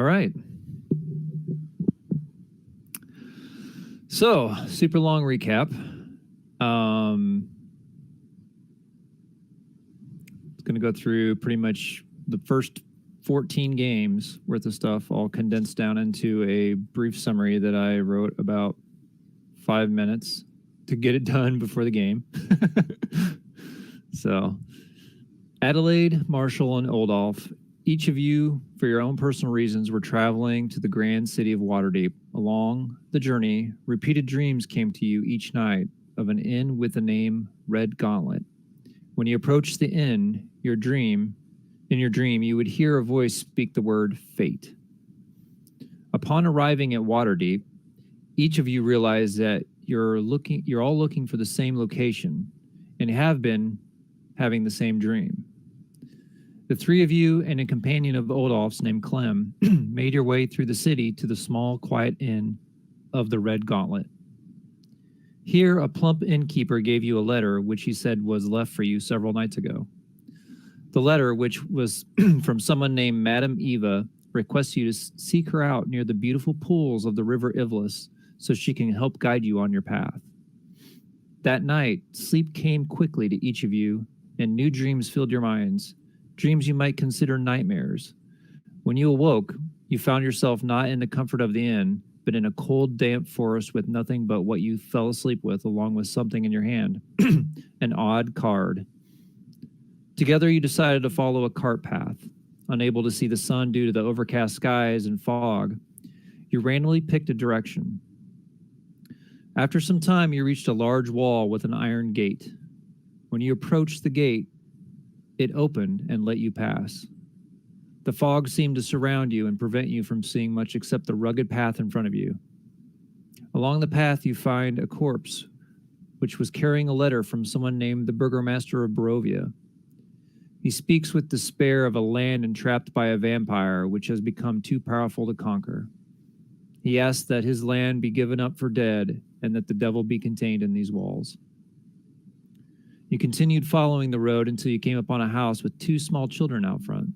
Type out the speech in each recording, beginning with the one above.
right. So, super long recap. It's going to go through pretty much the first 14 games worth of stuff, all condensed down into a brief summary that I wrote about 5 minutes to get it done before the game. So, Adelaide, Marshall, and Oldolf, each of you, for your own personal reasons, were traveling to the grand city of Waterdeep. Along the journey, repeated dreams came to you each night of an inn with the name Red Gauntlet. When you approached the inn, in your dream, you would hear a voice speak the word fate. Upon arriving at Waterdeep, each of you realized that you're all looking for the same location and have been having the same dream. The three of you and a companion of Oldolf's named Clem made your way through the city to the small, quiet inn of the Red Gauntlet. Here, a plump innkeeper gave you a letter which he said was left for you several nights ago. The letter, which was from someone named Madame Eva, requests you to seek her out near the beautiful pools of the River Ivlis so she can help guide you on your path. That night, sleep came quickly to each of you, and new dreams filled your minds, dreams you might consider nightmares. When you awoke, you found yourself not in the comfort of the inn, but in a cold, damp forest with nothing but what you fell asleep with, along with something in your hand, an odd card. Together, you decided to follow a cart path. Unable to see the sun due to the overcast skies and fog, you randomly picked a direction. After some time, you reached a large wall with an iron gate. When you approached the gate, it opened and let you pass. The fog seemed to surround you and prevent you from seeing much except the rugged path in front of you. Along the path, you find a corpse, which was carrying a letter from someone named the Burgomaster of Barovia. He speaks with despair of a land entrapped by a vampire which has become too powerful to conquer. He asks that his land be given up for dead and that the devil be contained in these walls. You continued following the road until you came upon a house with two small children out front.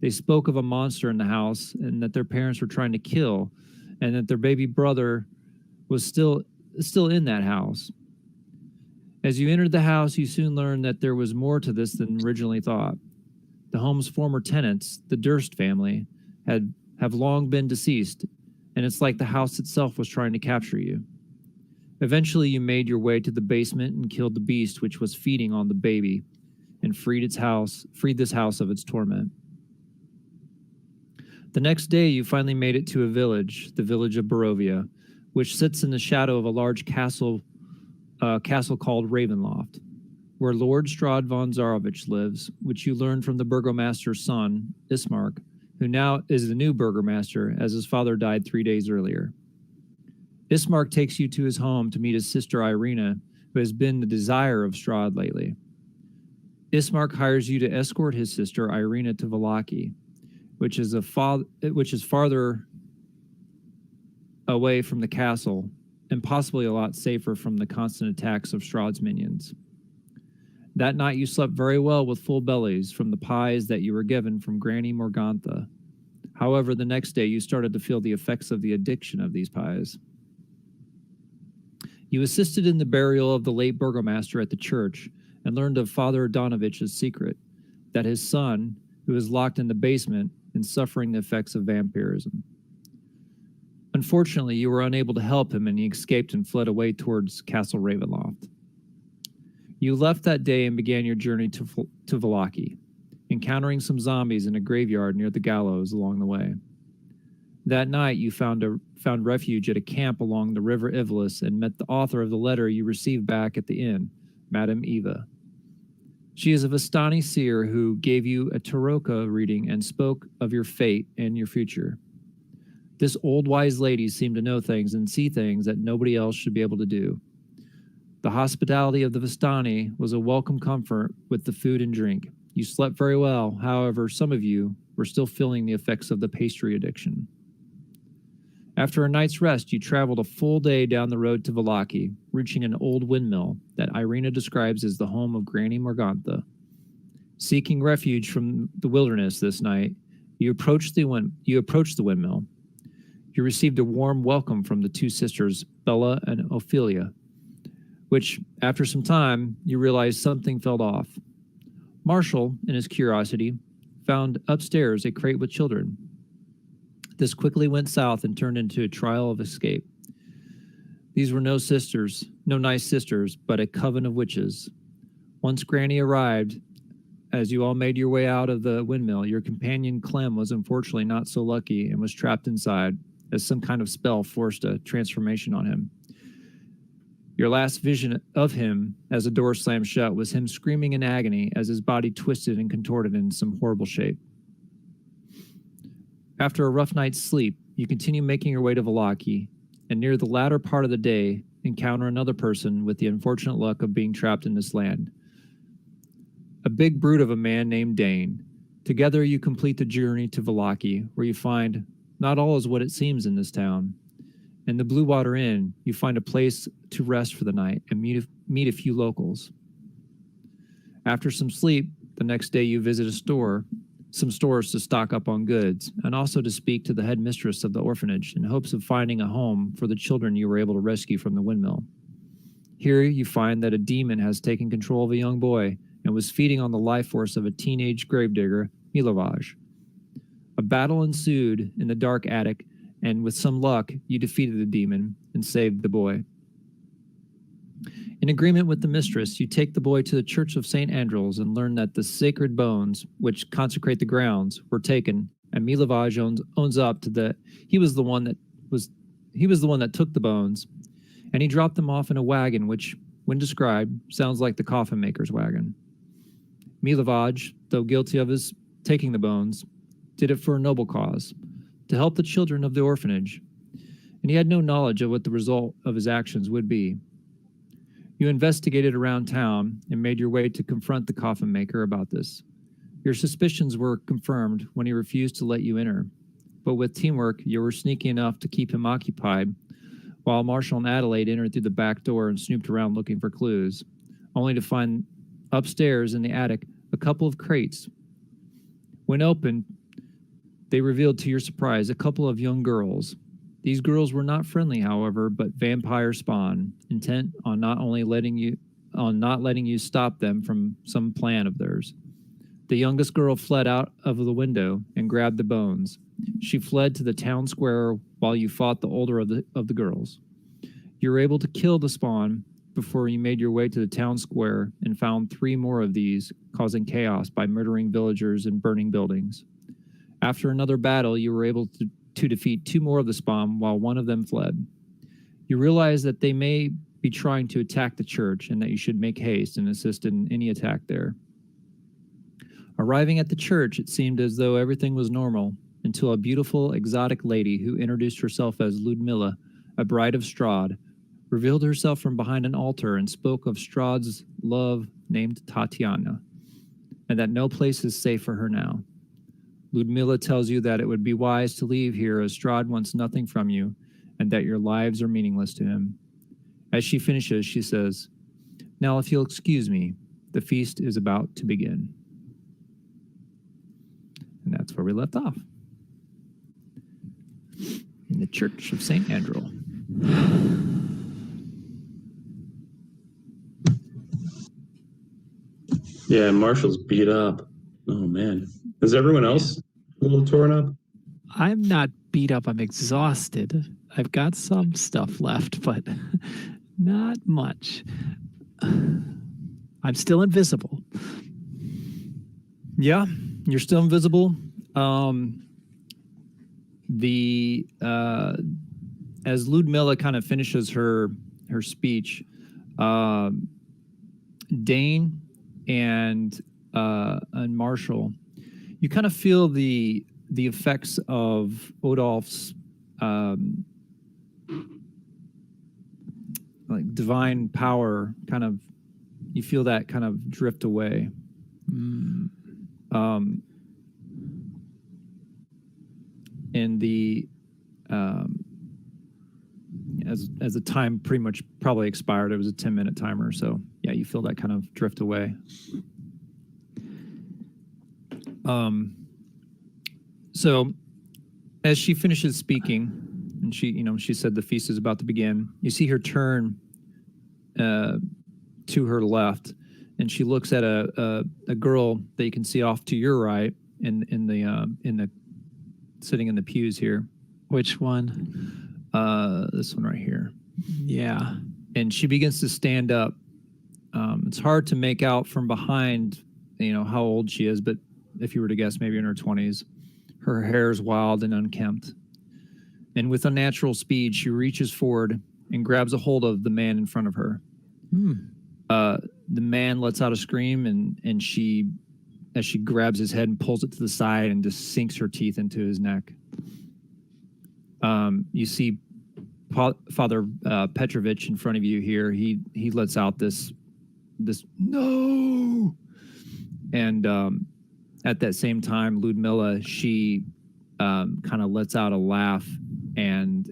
They spoke of a monster in the house and that their parents were trying to kill, and that their baby brother was still in that house. As you entered the house, you soon learned that there was more to this than originally thought. The home's former tenants, the Durst family, have long been deceased, and it's like the house itself was trying to capture you. Eventually, you made your way to the basement and killed the beast which was feeding on the baby, and freed this house of its torment. The next day, you finally made it to a village, the village of Barovia, which sits in the shadow of a large castle called Ravenloft, where Lord Strahd von Zarovich lives, which you learned from the burgomaster's son, Ismark, who now is the new burgomaster, as his father died 3 days earlier. Ismark takes you to his home to meet his sister Irina, who has been the desire of Strahd lately. Ismark hires you to escort his sister Irina to Vallaki, which is farther away from the castle, and possibly a lot safer from the constant attacks of Strahd's minions. That night you slept very well with full bellies from the pies that you were given from Granny Morgantha. However, the next day you started to feel the effects of the addiction of these pies. You assisted in the burial of the late burgomaster at the church and learned of Father Adanovich's secret, that his son, who is locked in the basement and suffering the effects of vampirism. Unfortunately, you were unable to help him, and he escaped and fled away towards Castle Ravenloft. You left that day and began your journey to Vallaki, encountering some zombies in a graveyard near the gallows along the way. That night, you found refuge at a camp along the River Ivlis and met the author of the letter you received back at the inn, Madame Eva. She is a Vistani seer who gave you a Taroka reading and spoke of your fate and your future. This old wise lady seemed to know things and see things that nobody else should be able to do. The hospitality of the Vistani was a welcome comfort with the food and drink. You slept very well, however, some of you were still feeling the effects of the pastry addiction. After a night's rest, you traveled a full day down the road to Vallaki, reaching an old windmill that Irina describes as the home of Granny Morgantha. Seeking refuge from the wilderness this night, You approach the windmill. You received a warm welcome from the two sisters, Bella and Ophelia, which, after some time, you realize something fell off. Marshall, in his curiosity, found upstairs a crate with children. This quickly went south and turned into a trial of escape. These were no nice sisters, but a coven of witches. Once Granny arrived, as you all made your way out of the windmill, your companion Clem was unfortunately not so lucky and was trapped inside, as some kind of spell forced a transformation on him. Your last vision of him as the door slammed shut was him screaming in agony as his body twisted and contorted in some horrible shape. After a rough night's sleep, you continue making your way to Vallaki, and near the latter part of the day, encounter another person with the unfortunate luck of being trapped in this land. A big brute of a man named Dane. Together you complete the journey to Vallaki, where you find not all is what it seems in this town. In the Blue Water Inn, you find a place to rest for the night and meet a few locals. After some sleep, the next day you visit some stores to stock up on goods, and also to speak to the headmistress of the orphanage in hopes of finding a home for the children you were able to rescue from the windmill. Here you find that a demon has taken control of a young boy and was feeding on the life force of a teenage gravedigger, Milovaj. A battle ensued in the dark attic, and with some luck, you defeated the demon and saved the boy. In agreement with the mistress, you take the boy to the Church of St. Andral's and learn that the sacred bones, which consecrate the grounds, were taken, and Milovaj owns up to that he was the one that took the bones, and he dropped them off in a wagon which, when described, sounds like the coffin maker's wagon. Milovaj, though guilty of his taking the bones, did it for a noble cause, to help the children of the orphanage, and he had no knowledge of what the result of his actions would be. You investigated around town and made your way to confront the coffin maker about this. Your suspicions were confirmed when he refused to let you enter, but with teamwork, you were sneaky enough to keep him occupied, while Marshall and Adelaide entered through the back door and snooped around looking for clues, only to find upstairs in the attic a couple of crates. When opened, they revealed to your surprise a couple of young girls. These girls were not friendly, however, but vampire spawn, intent on not letting you stop them from some plan of theirs. The youngest girl fled out of the window and grabbed the bones. She fled to the town square while you fought the older of the girls. You were able to kill the spawn before you made your way to the town square and found 3 more of these, causing chaos by murdering villagers and burning buildings. After another battle, you were able to defeat 2 more of the spawn while one of them fled. You realize that they may be trying to attack the church and that you should make haste and assist in any attack there. Arriving at the church, it seemed as though everything was normal until a beautiful, exotic lady who introduced herself as Ludmilla, a bride of Strahd, revealed herself from behind an altar and spoke of Strahd's love named Tatiana, and that no place is safe for her now. Ludmilla tells you that it would be wise to leave here as Strahd wants nothing from you and that your lives are meaningless to him. As she finishes, she says, "Now, if you'll excuse me, the feast is about to begin." And that's where we left off. In the Church of St. Andral. Yeah, Marshall's beat up. Oh, man. Is everyone else a little torn up? I'm not beat up. I'm exhausted. I've got some stuff left, but not much. I'm still invisible. Yeah, you're still invisible. As Ludmilla kind of finishes her speech, Dane and Marshall, you kind of feel the effects of Odolph's like divine power. Kind of, you feel that kind of drift away. And the as the time pretty much probably expired, it was a 10-minute timer. So yeah, you feel that kind of drift away. So as she finishes speaking, and she said the feast is about to begin, you see her turn to her left, and she looks at a girl that you can see off to your right in the sitting in the pews here. Which one? This one right here. Yeah. And she begins to stand up. It's hard to make out from behind, how old she is, but if you were to guess, maybe in her 20s. Her hair is wild and unkempt. And with unnatural speed, she reaches forward and grabs a hold of the man in front of her. The man lets out a scream, and as she grabs his head and pulls it to the side and just sinks her teeth into his neck. You see Father Petrovich in front of you here. He lets out this no, and at that same time, Ludmilla, she kind of lets out a laugh and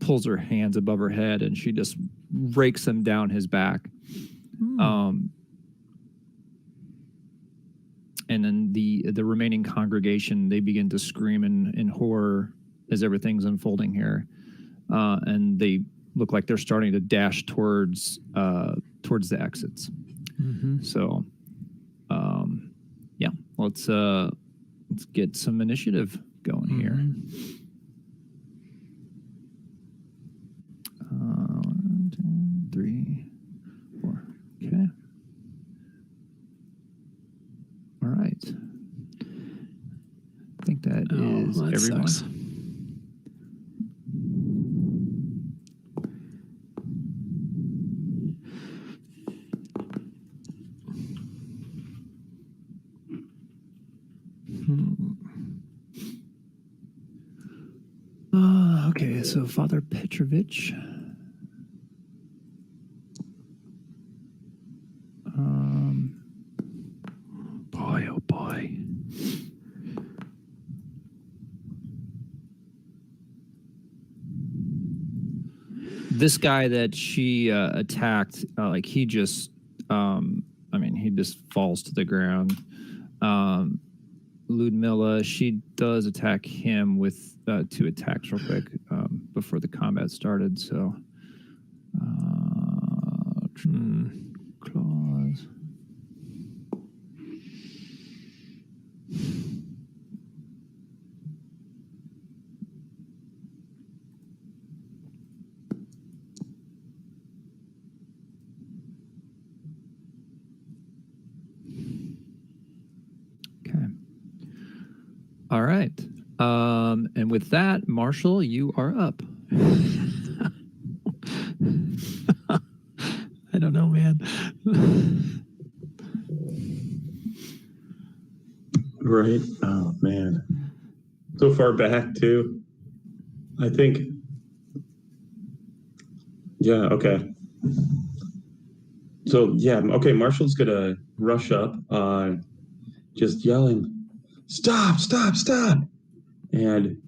pulls her hands above her head, and she just rakes them down his back. And then the remaining congregation, they begin to scream in horror as everything's unfolding here, and they look like they're starting to dash towards the exits. So, yeah, let's get some initiative going here. 1, 2, 3, 4. Okay. All right. I think that is everyone. Sucks. Okay, so Father Petrovich. Boy, oh boy. This guy that she attacked, he just, he just falls to the ground. Ludmilla, she does attack him with 2 attacks real quick before the combat started. So, claws. Okay. All right. And with that, Marshall, you are up. I don't know, man. Right. Oh man. So far back too. I think. Yeah. Okay. So yeah. Okay. Marshall's gonna rush up, just yelling, "Stop! Stop! Stop!" and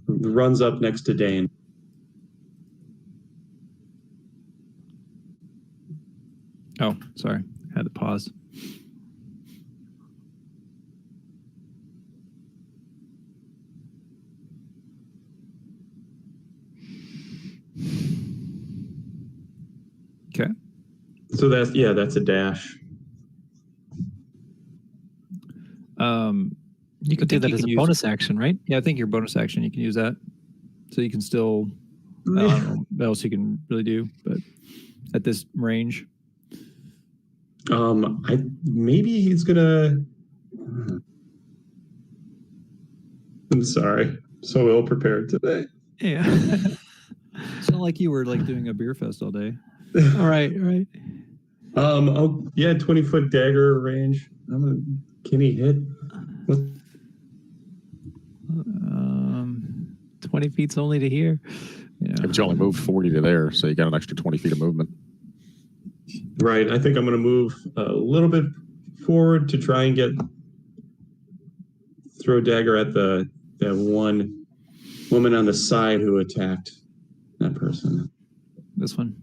runs up next to Dane. Oh, sorry. Had to pause. Okay. So that's a dash. You could do that as a bonus action, right? Yeah, I think your bonus action, you can use that. So you can still, I don't know what else you can really do, but at this range. Maybe he's gonna. I'm sorry, so ill prepared today. Yeah. It's not like you were doing a beer fest all day. All right. 20-foot dagger range. Can he hit? What? 20 feet's only to here. Yeah. But you only moved 40 to there, so you got an extra 20 feet of movement. Right. I think I'm going to move a little bit forward to try and throw a dagger at that one woman on the side who attacked that person. This one.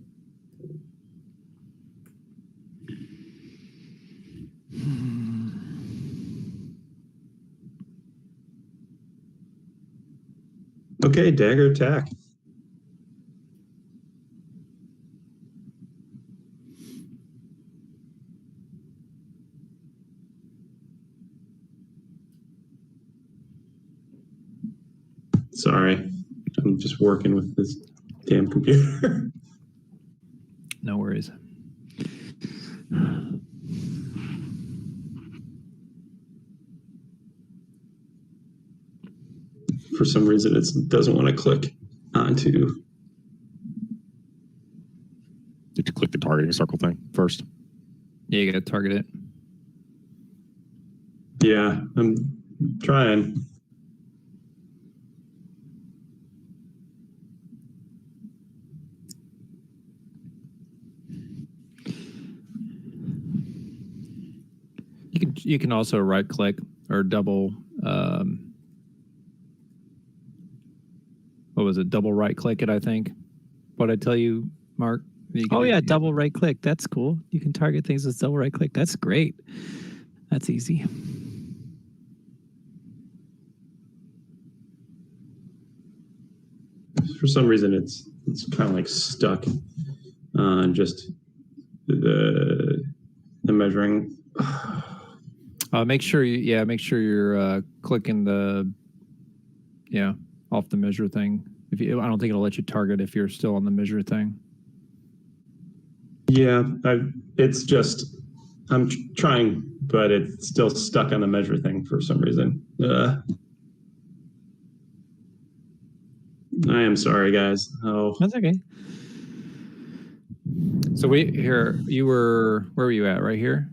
Okay, dagger attack. Sorry, I'm just working with this damn computer. No worries. For some reason, it doesn't want to click onto. Did you click the targeting circle thing first? Yeah, you got to target it. Yeah, I'm trying. You can also right click or double. What was it? Double right click it, I think. What I tell you, Mark? Oh yeah, double right click. That's cool. You can target things with double right click. That's great. That's easy. For some reason, it's kind of like stuck on just the measuring. Make sure you're clicking the off the measure thing. I don't think it'll let you target if you're still on the measure thing. Yeah, it's just I'm trying, but it's still stuck on the measure thing for some reason. I am sorry, guys. Oh, That's okay. So where were you at? Right here?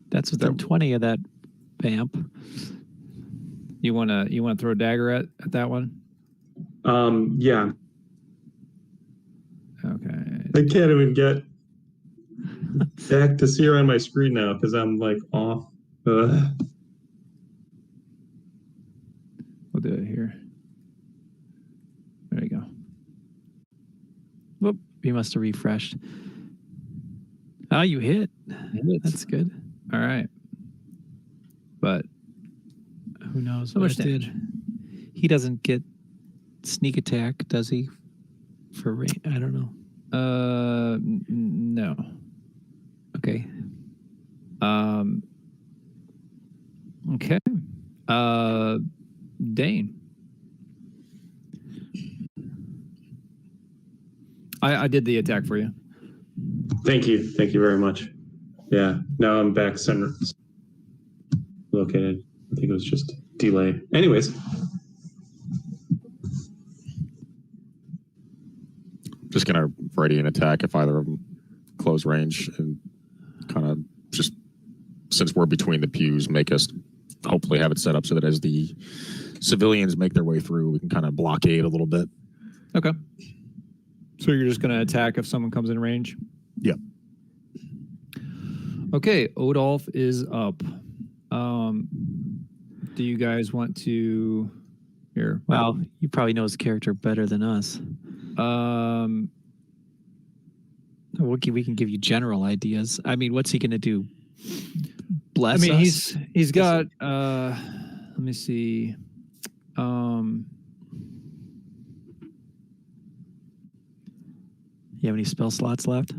That's within 20 of that vamp. You wanna throw a dagger at that one? yeah. Okay. I can't even get back to see her on my screen now because I'm like off. We'll do it here. There you go. Whoop! You must have refreshed. Oh, you hit. That's good. All right. But who knows so what much it did? He doesn't get sneak attack, does he? For rain, I don't know. No. Okay. Okay. Dane. I did the attack for you. Thank you very much. Yeah, now I'm back center located. I think it was just delay. Anyways. Just gonna ready an attack if either of them close range, and kind of just, since we're between the pews, make us hopefully have it set up so that as the civilians make their way through, we can kind of blockade a little bit. Okay. So you're just gonna attack if someone comes in range? Yep. Okay, Odolph is up. Do you guys want to here? Well, you probably know his character better than us. We can give you general ideas. I mean, what's he going to do? Bless us? He's got. Let me see. You have any spell slots left?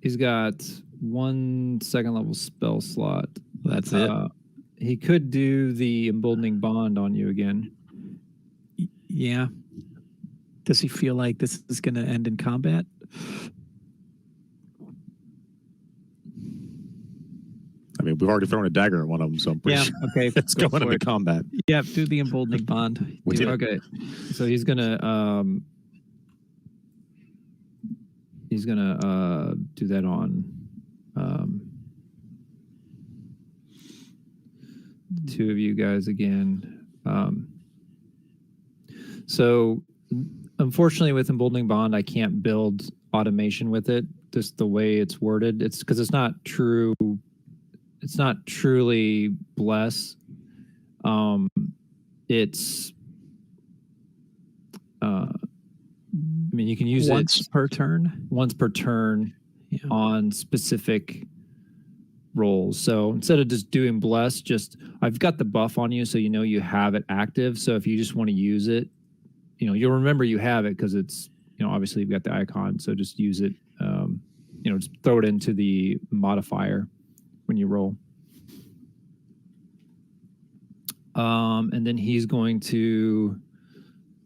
He's got 1 second level spell slot. That's it. He could do the emboldening bond on you again. Yeah. Does he feel like this is going to end in combat? I mean, we've already thrown a dagger at one of them, so I'm pretty sure Okay. it's going into combat. Yeah, do the emboldening bond. Okay. So he's gonna do that on two of you guys again. So unfortunately with emboldening bond, I can't build automation with it, just the way it's worded. It's because it's not true. It's not truly bless. It's I mean, you can use once per turn on specific rolls. So instead of just doing bless, I've got the buff on you, so you know you have it active. So if you just want to use it, you'll remember you have it because it's, obviously you've got the icon. So just use it. Just throw it into the modifier when you roll. And then he's going to,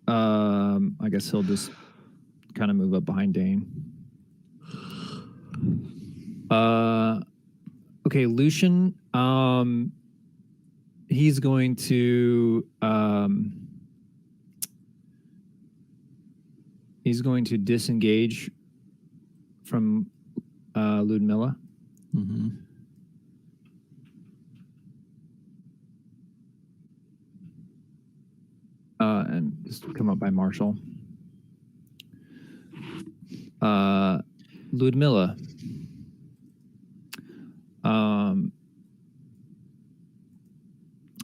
I guess he'll just kind of move up behind Dane. Okay, Lucian, he's going to disengage from Ludmilla. Mm-hmm. And just come up by Marshall. Ludmilla.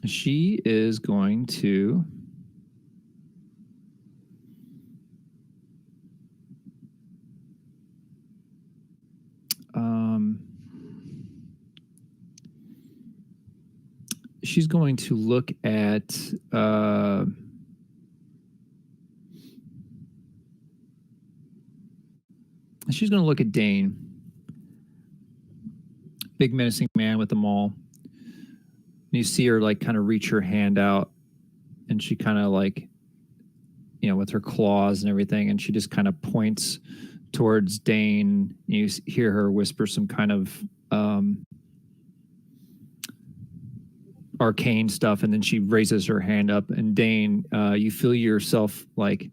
She is going to she's going to look at Dane. Big menacing man with the maul. And you see her like kind of reach her hand out, and she kind of like, with her claws and everything, and she just kind of points towards Dane. You hear her whisper some kind of arcane stuff, and then she raises her hand up, and Dane, you feel yourself like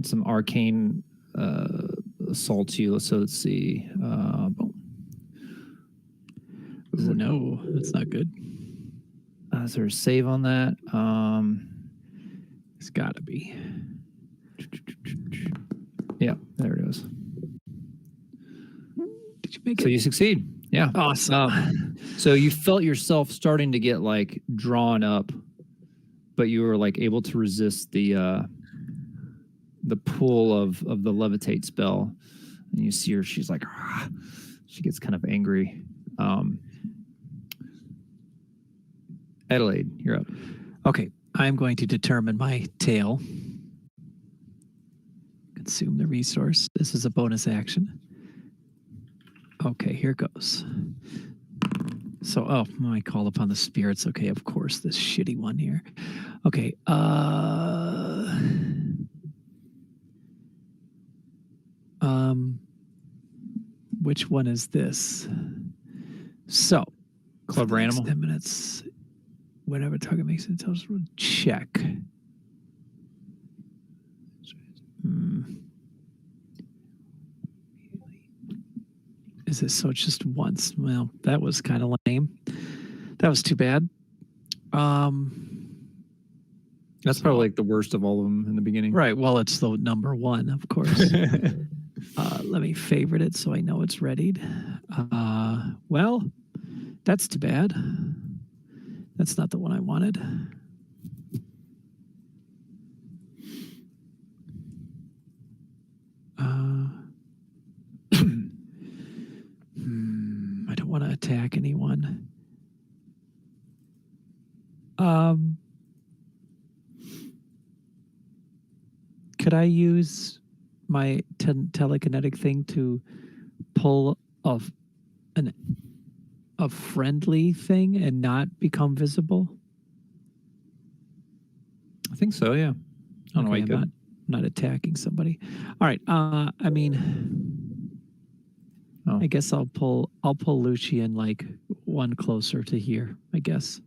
some arcane assaults you. So let's see. No, that's not good. Is there a save on that? It's got to be. Yeah, there it is. Did you make So it? you succeed. Yeah. Awesome. So you felt yourself starting to get like drawn up, but you were like able to resist the pull of the levitate spell. And you see her, she's like, she gets kind of angry. Adelaide, you're up. Okay, I'm going to determine my tail. Consume the resource. This is a bonus action. Okay, here goes. So, I call upon the spirits. Okay, of course, this shitty one here. Okay, which one is this? So, Clever animal. 10 minutes. Whenever target makes an intelligence roll, check. Is it so? It's just once. Well, that was kind of lame. That was too bad. That's probably like the worst of all of them in the beginning. Right. Well, it's the number one, of course. Let me favorite it so I know it's readied. Well, that's too bad. That's not the one I wanted. I don't want to attack anyone. Could I use my telekinetic thing to pull off a friendly thing and not become visible? I think so, yeah. I don't know why you I'm couldn't. not attacking somebody. All right. I guess I'll pull Lucian like one closer to here, I guess.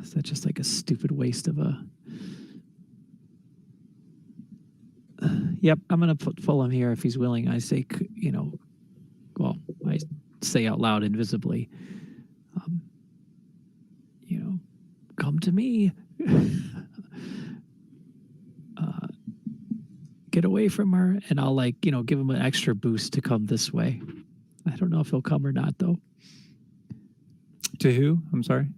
Is that just like a stupid waste of a... Yep, I'm going to pull him here if he's willing. I say, I say out loud invisibly, come to me. Get away from her, and I'll give him an extra boost to come this way. I don't know if he'll come or not, though. To who? I'm sorry?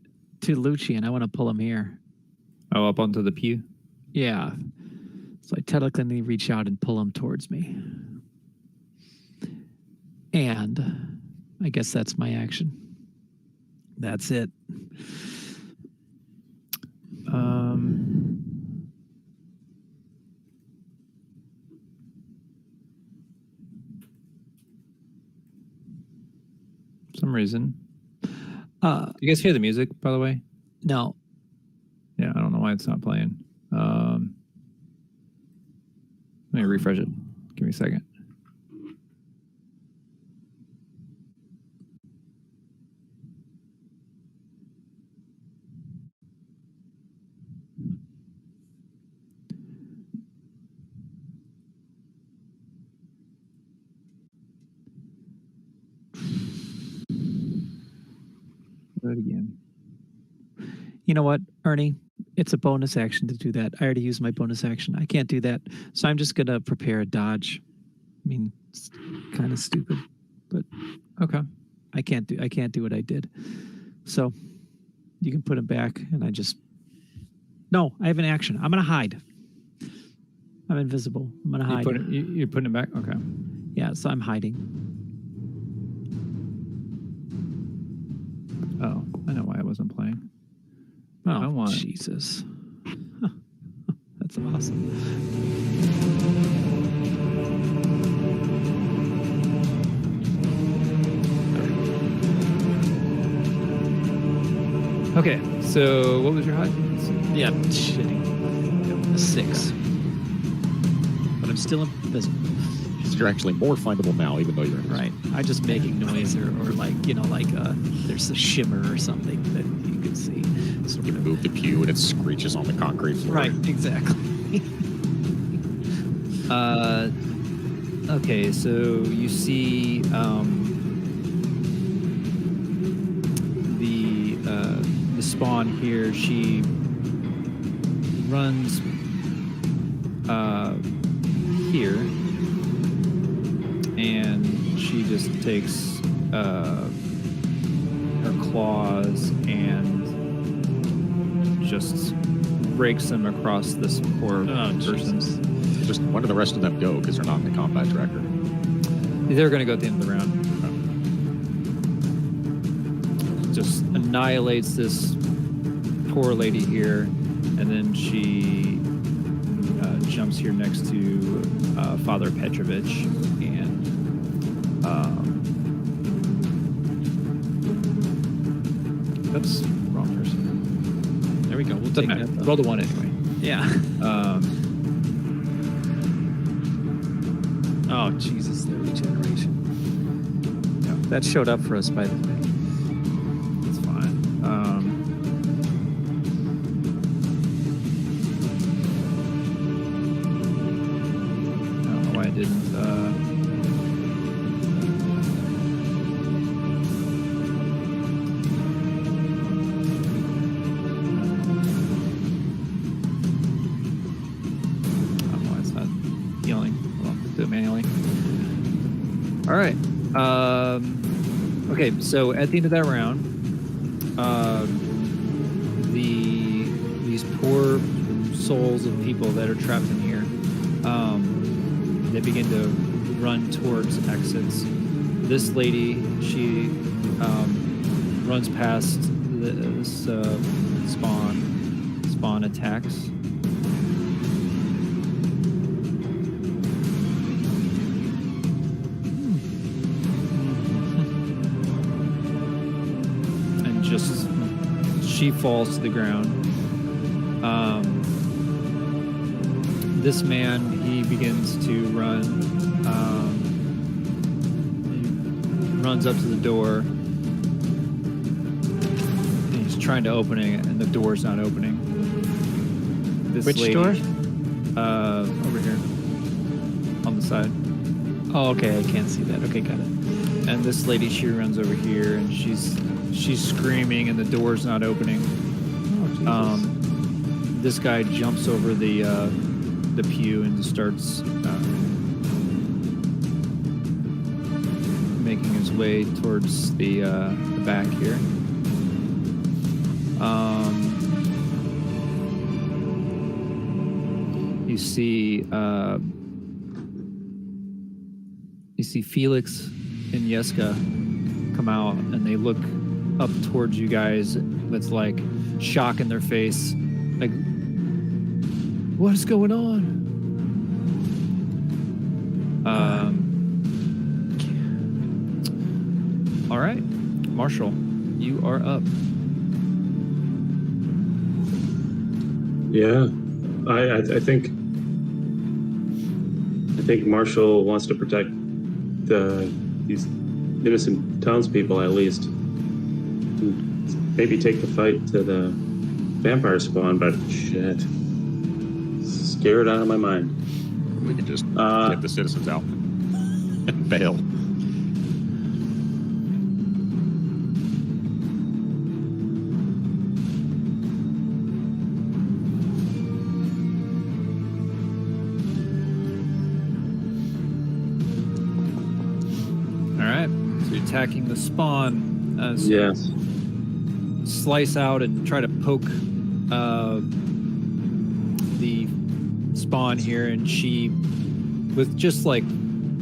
To Lucian. I want to pull him here. Oh, up onto the pew? Yeah. So I telekinetically reach out and pull him towards me. And I guess that's my action. That's it. Some reason. Uh, You guys hear the music, by the way? no. Yeah, I don't know why it's not playing. Let me refresh it. Give me a second. Do it again. You know what, Ernie? It's a bonus action to do that. I already used my bonus action. I can't do that. So I'm just going to prepare a dodge. I mean, it's kind of stupid, but Okay. I can't do what I did. So you can put him back and no, I have an action. I'm going to hide. I'm invisible. I'm going to hide. You're putting it back? Okay. Yeah, so I'm hiding. Oh, I know why it wasn't playing. Oh, I want- Jesus. That's awesome. Okay, so what was your height? Yeah, shitting. A 6. But I'm still invisible. So you're actually more findable now, even though you're in. Right. I'm just making noise or like, there's a shimmer or something that you can see. So you move the pew and it screeches on the concrete floor. Right, exactly. Okay, so you see the spawn here. She runs here, and she just takes her claws and just rakes them across this poor person. Jesus. Just when do the rest of them go? Because they're not in the combat tracker. They're going to go at the end of the round. Just annihilates this poor lady here, and then she jumps here next to Father Petrovich, and that's wrong person. There we go. We'll Doesn't take matter. that. though. Roll the one anyway. Yeah. Oh, Jesus, the regeneration. Yeah, that showed up for us, by the way. It's fine. I don't know why I didn't. I don't know why it's not healing. Well, let's do it manually. All right. Okay, so at the end of that round, these poor souls of people that are trapped in here, they begin to run towards exits. This lady, she runs past this spawn attacks. Just she falls to the ground. This man, he begins to run. He runs up to the door. And he's trying to open it, and the door's not opening. This Which lady, door? over here, on the side. Oh, okay. I can't see that. Okay, got it. And this lady, she runs over here, and she's screaming, and the door's not opening. Oh, This guy jumps over the pew and starts making his way towards the back here. You see Felix and Yeska come out, and they look up towards you guys with like shock in their face, like, what is going on? All right, Marshall, you are up. Yeah, I think Marshall wants to protect these innocent townspeople at least. Maybe take the fight to the vampire spawn, but shit, scared out of my mind. We can just get the citizens out and bail. All right, so you're attacking the spawn. Yes. Slice out and try to poke the spawn here, and she, with just like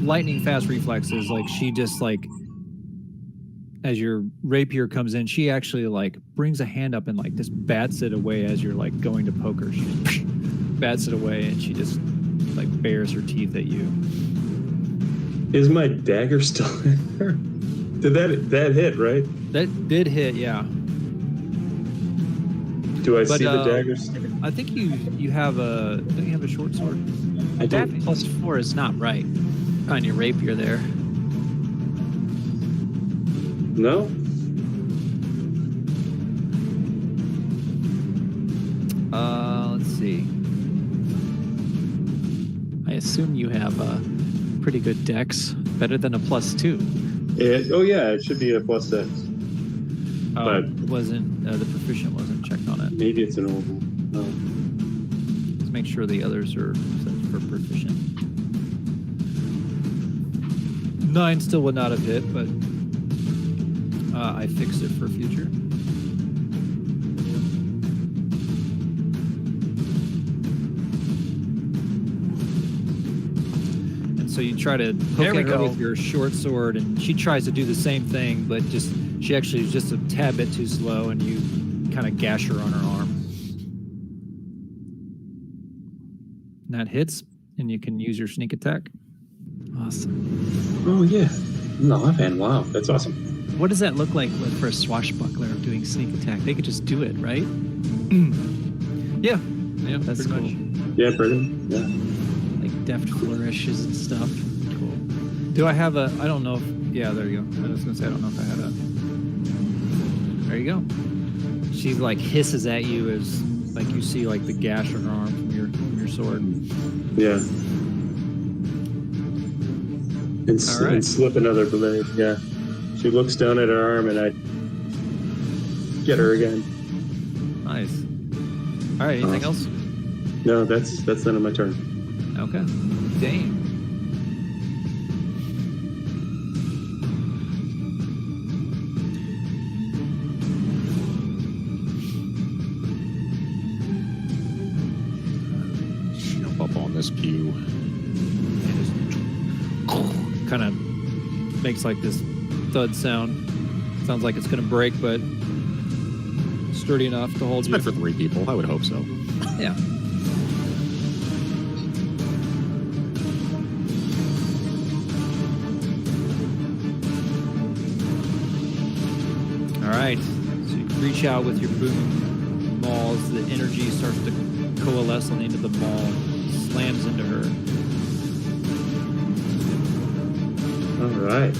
lightning fast reflexes, like she just like, as your rapier comes in, she actually like brings a hand up and like just bats it away as you're like going to poke her. She just bats it away, and she just like bares her teeth at you. Is my dagger still in her? Did that hit, right? That did hit, yeah. Do I see the daggers? I think you have a, don't you have a short sword? I That don't. +4 is not right on your rapier there. No? Let's see. I assume you have a pretty good dex, better than a +2. Oh yeah, it should be a +6. Oh, But- it wasn't, the proficient wasn't checked on it. Maybe it's an old one. No. Let's make sure the others are set for proficient. 9 still would not have hit, but I fixed it for future. And so you try to poke There we at her go. with your short sword, and she tries to do the same thing, but she actually is just a tad bit too slow, and you kind of gash her on her arm. And that hits, and you can use your sneak attack. Awesome. Oh yeah. No, offhand. Wow, that's awesome. What does that look like for a swashbuckler doing sneak attack? They could just do it, right? Yeah, That's pretty cool. much. Yeah, pretty. Yeah. Like deft flourishes and stuff. Cool. Do I have a? I don't know if. Yeah, there you go. I was gonna say I don't know if I had a. There you go. She like hisses at you as like you see like the gash on her arm from your sword. Yeah. And, All right. and slip another blade. Yeah. She looks down at her arm, and I get her again. Nice. All right. Anything else? No, that's the end of my turn. Okay. Dane. Jump up on this pew. Kind of makes like this thud sound. Sounds like it's gonna break, but sturdy enough to hold It's you. meant for 3 people. I would hope so. Yeah. All right. So you reach out with your boom mauls. The energy starts to coalesce on the end of the maul, slams into her. All right.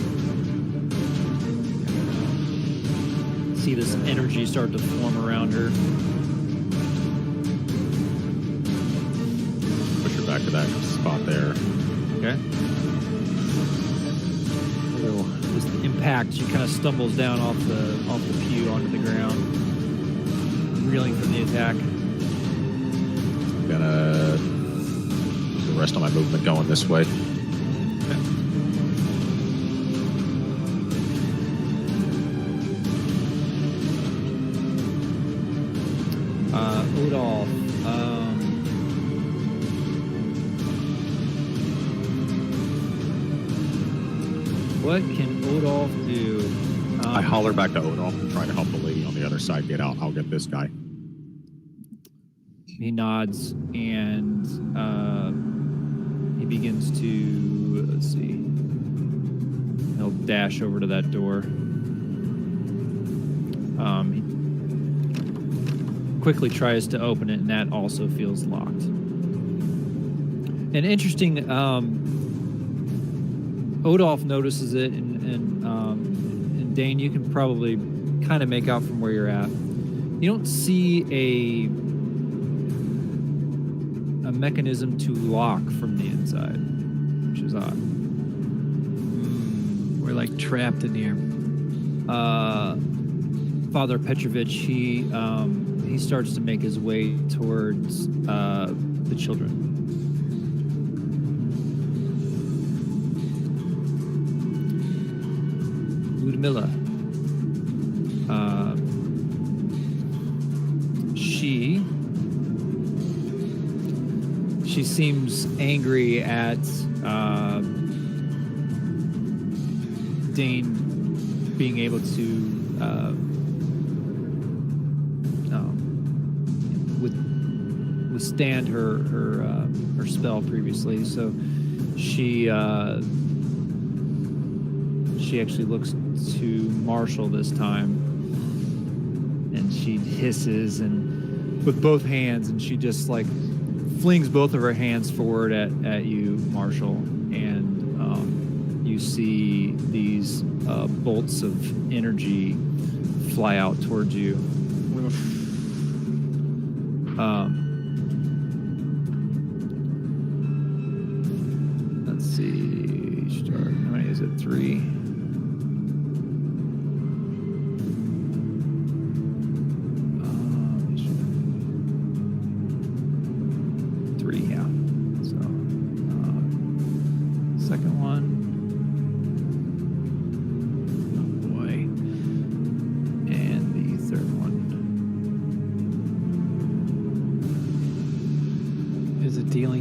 See this energy start to form around her. Push her back to that spot there. Okay. This impact, she kind of stumbles down off the pew onto the ground, reeling from the attack. Gonna the rest of my movement going this way. Odolph. What can Odolph do? I holler back to Odolph and try to help the lady on the other side get out. I'll get this guy. He nods and he begins to, let's see, he'll dash over to that door. He quickly tries to open it, and that also feels locked. And interesting, Odolph notices it, and Dane, you can probably kind of make out from where you're at. You don't see a mechanism to lock from the inside, which is odd. We're like trapped in here. Father Petrovich, he starts to make his way towards the children. Ludmilla. She seems angry at Dane being able to withstand her spell previously. So she actually looks to Marshall this time, and she hisses and with both hands, and she just like flings both of her hands forward at you, Marshall, and you see these bolts of energy fly out towards you. Let's see. Start. How many is it? 3.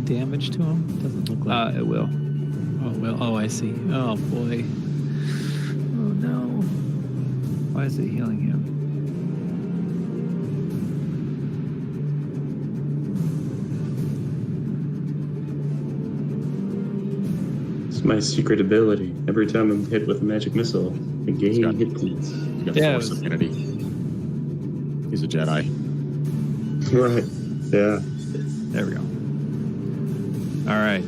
Damage to him? Doesn't look like it will. Oh, well. Oh, I see. Oh, boy. Oh, no. Why is it healing him? It's my secret ability. Every time I'm hit with a magic missile, I gain hit points. He's got force affinity. He's a Jedi. Right. Yeah. There we go. All right.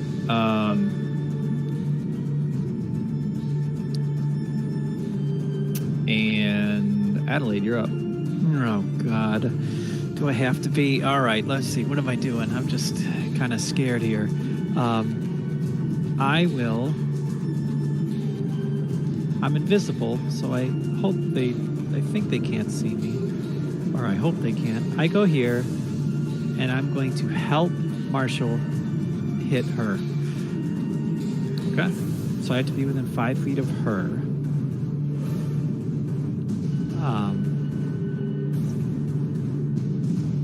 And Adelaide, you're up. Oh, God. Do I have to be? All right, let's see. What am I doing? I'm just kind of scared here. I'm invisible, so I think they can't see me. Or I hope they can't. I go here, and I'm going to help Marshall hit her. Okay. So I have to be within 5 feet of her.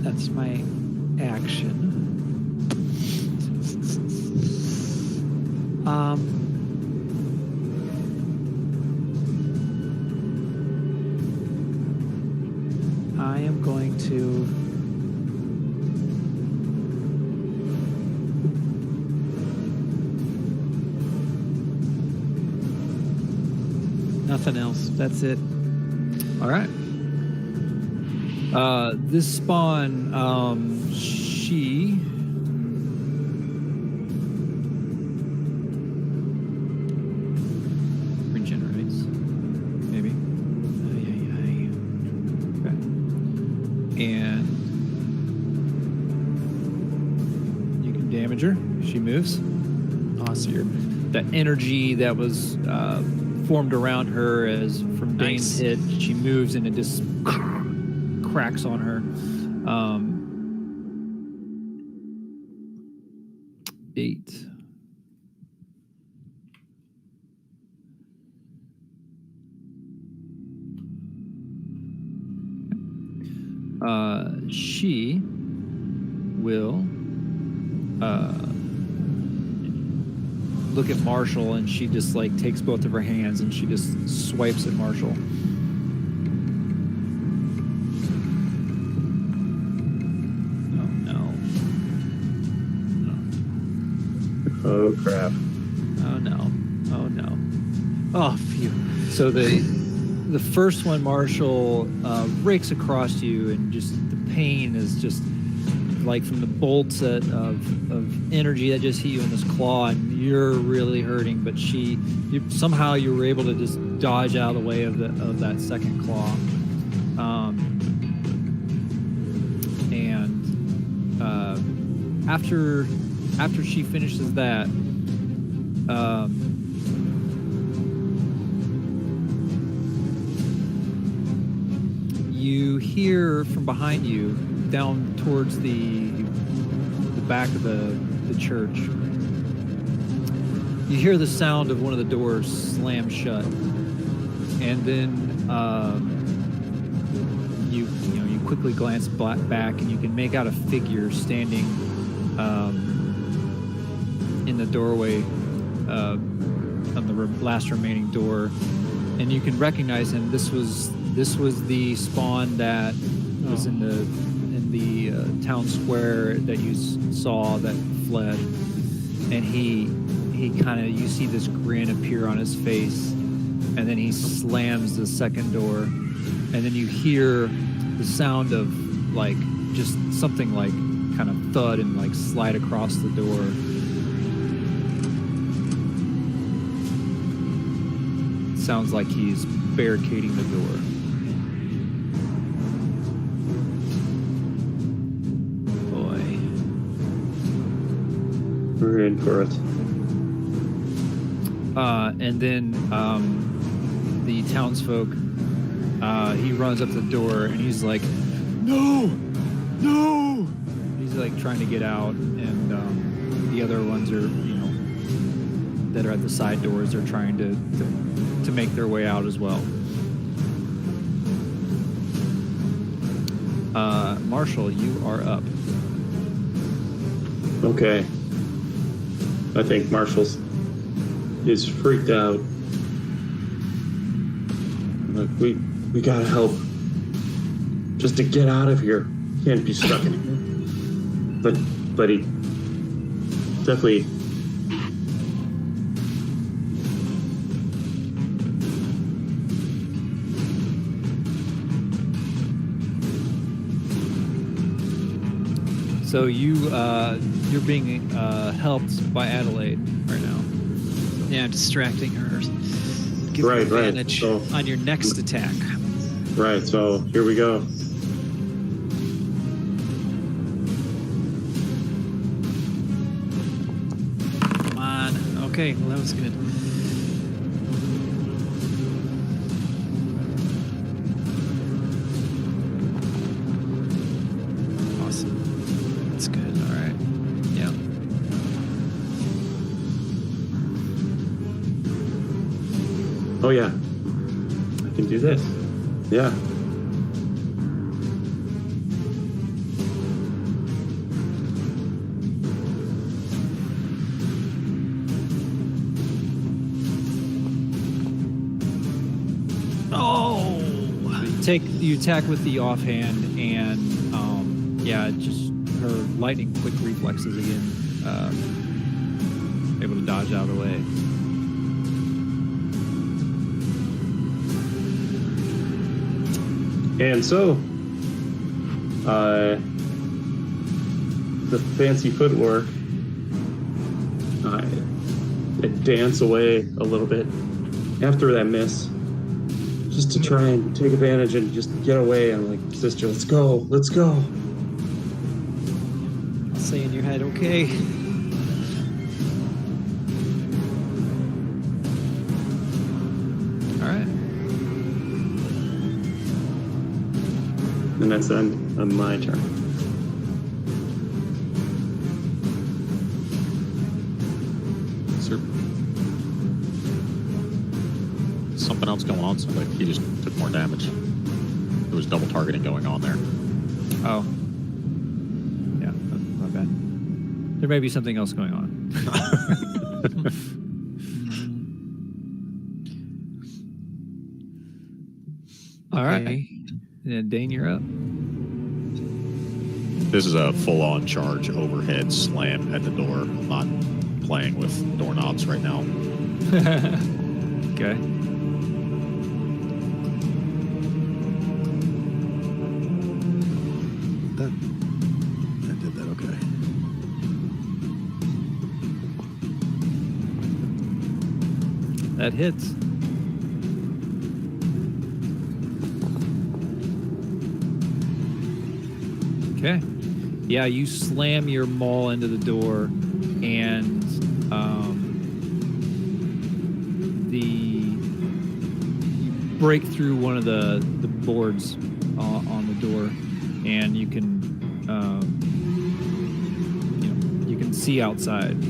That's my action. I am going to nothing else. That's it. All right. This spawn, she regenerates, maybe. Okay. And you can damage her if she moves. Awesome. That energy that was formed around her as from Dane's hit, she moves and it just cracks on her. 8. She will look at Marshall, and she just like takes both of her hands and she just swipes at Marshall. Oh crap! Oh no! Oh no! Oh phew! So the first one, Marshall, rakes across you, and just the pain is just like from the bolts of energy that just hit you in this claw, and you're really hurting. But somehow you were able to just dodge out of the way of that second claw, and after she finishes that, you hear from behind you, down towards the back of the church, you hear the sound of one of the doors slam shut, and then you quickly glance back, and you can make out a figure standing in the doorway on the last remaining door, and you can recognize him. This was the spawn that was in the town square that you saw that fled, and he kind of, you see this grin appear on his face, and then he slams the second door, and then you hear the sound of like just something like kind of thud and like slide across the door. Sounds like he's barricading the door. Boy. We're in for it. And then the townsfolk, he runs up to the door and he's like, no! He's like trying to get out, and the other ones are, that are at the side doors, they're trying to make their way out as well. Marshall, you are up. Okay. I think Marshall's is freaked out. Like, we gotta help. Just to get out of here. Can't be stuck in here. But he definitely. So you're being helped by Adelaide right now. Yeah, distracting her. Give Right. you advantage on your next attack. Right, so here we go. Come on. Okay, well that was good. Awesome. That's good. All right. Yeah. Oh yeah. I can do this. Yeah. Oh! You attack with the offhand, and just her lightning quick reflexes again, able to dodge out of the way. And so, the fancy footwork, it dance away a little bit after that miss, just to try and take advantage and just get away. I'm like, sister, let's go. I'll say in your head, okay. All right. And that's on my turn. Sir. Something else going on. Sounds like he just took more damage. There was double targeting going on there. Oh. Yeah, my bad. There may be something else going on. All right. And Dane, you're up. This is a full-on charge overhead slam at the door. I'm not playing with doorknobs right now. Okay. That did that okay. That hits. Okay. Yeah, you slam your maul into the door, and you break through one of the boards on the door, and you can you can see outside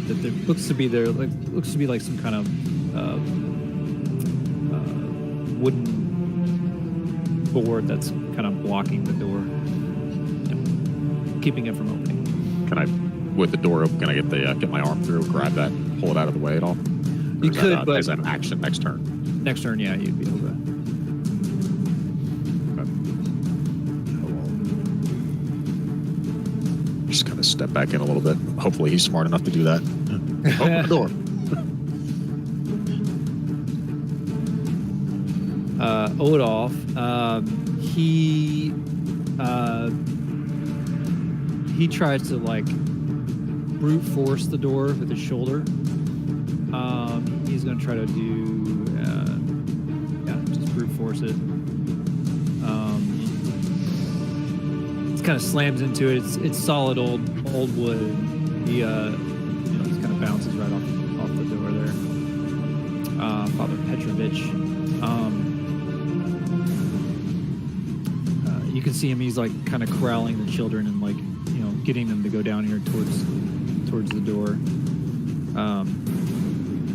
that there looks to be like some kind of wooden board that's kind of blocking the door, keeping it from opening. Can I, with the door open, can I get my arm through, grab that, pull it out of the way at all? You could, but is that an action next turn? Next turn, yeah, you'd be able to. Just kind of step back in a little bit. Hopefully he's smart enough to do that. Open the door. Odolph, he tried to like brute force the door with his shoulder. He's gonna try to do just brute force it. It kind of slams into it. It's solid old wood. He just kind of bounces right off the door there. Father Petrovich. You can see him. He's like kind of corralling the children and like getting them to go down here towards the door.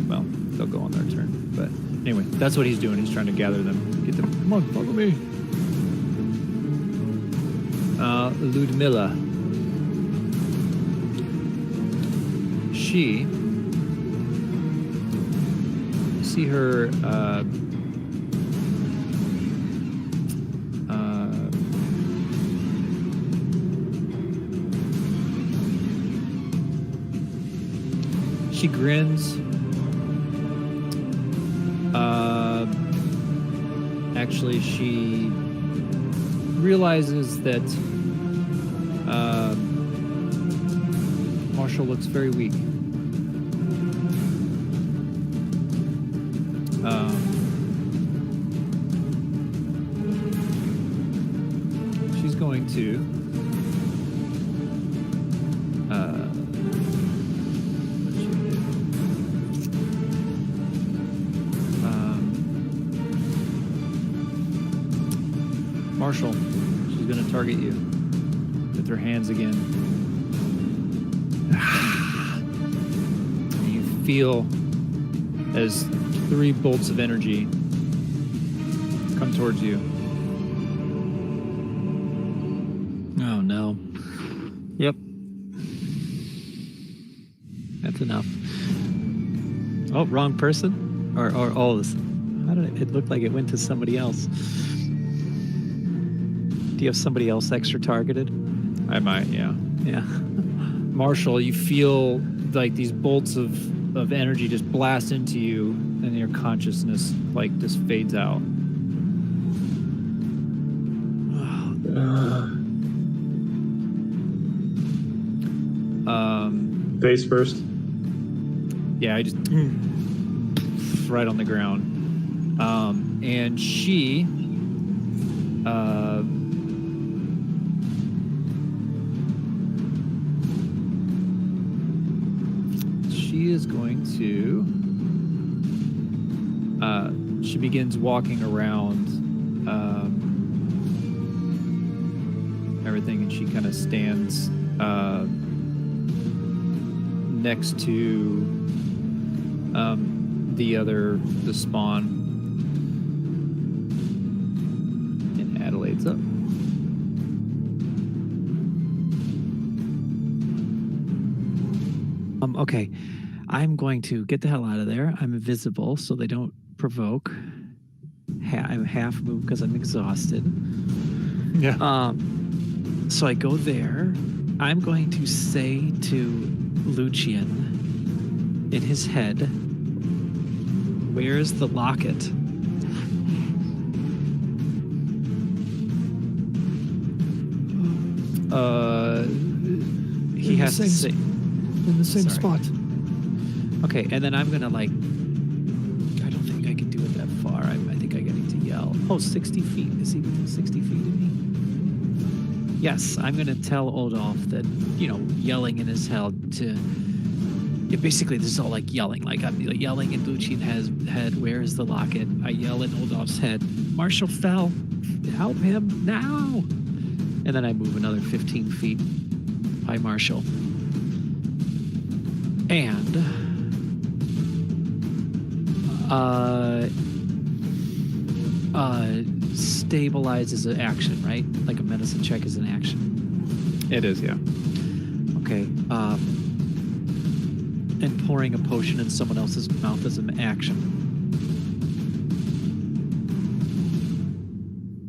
Well, they'll go on their turn. But anyway, that's what he's doing. He's trying to gather them, get them. Come on, follow me. Ludmilla. She. You see her. She grins. Actually, she realizes that Marshall looks very weak. She's going to Marshall, she's going to target you with her hands again. You feel as 3 bolts of energy come towards you. Oh, no. Yep. That's enough. Oh, wrong person? Or how did it look like it went to somebody else? Do you have somebody else extra targeted? I might, yeah. Yeah. Marshall, you feel like these bolts of energy just blast into you, and your consciousness like just fades out. Face first. Yeah, I just right on the ground. And she is going to she begins walking around everything, and she kind of stands next to the spawn, and Adelaide's up. Okay. I'm going to get the hell out of there. I'm invisible, so they don't provoke. I'm half moved because I'm exhausted. Yeah. So I go there. I'm going to say to Lucian in his head, where's the locket? He has to say in the same Sorry. spot. Okay, and then I'm gonna like. I don't think I can do it that far. I think I need to yell. Oh, 60 feet. Is he within 60 feet of me? Yes, I'm gonna tell Odolf that, yelling in his head to. Yeah, basically, this is all like yelling. Like I'm yelling in Lucian's head. Where is the locket? I yell in Odolf's head. Marshall fell. Help him now! And then I move another 15 feet by Marshall. And stabilize is an action, right? Like a medicine check is an action. It is, yeah. Okay. And pouring a potion in someone else's mouth is an action.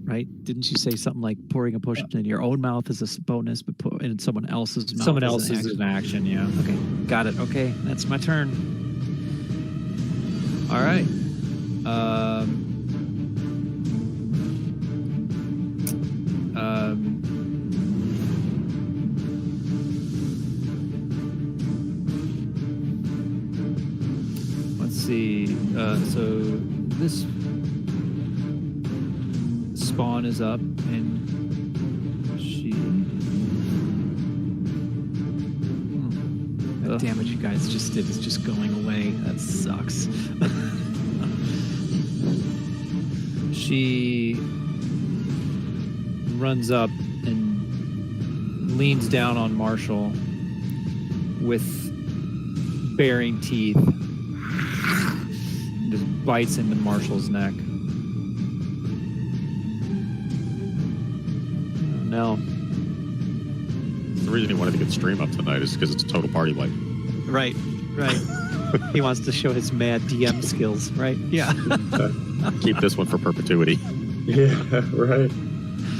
Right? Didn't you say something like pouring a potion in your own mouth is a bonus, but in someone else's mouth Someone is else an is action? an action, yeah. Okay, got it. Okay, that's my turn. All right. Let's see. So this spawn is up, and she. The damage you guys just did is just going away. That sucks. She runs up and leans down on Marshall with baring teeth. Just bites into Marshall's neck. No. The reason he wanted to get stream up tonight is because it's a total party light. Right. He wants to show his mad DM skills, right? Yeah. Keep this one for perpetuity. Yeah, right.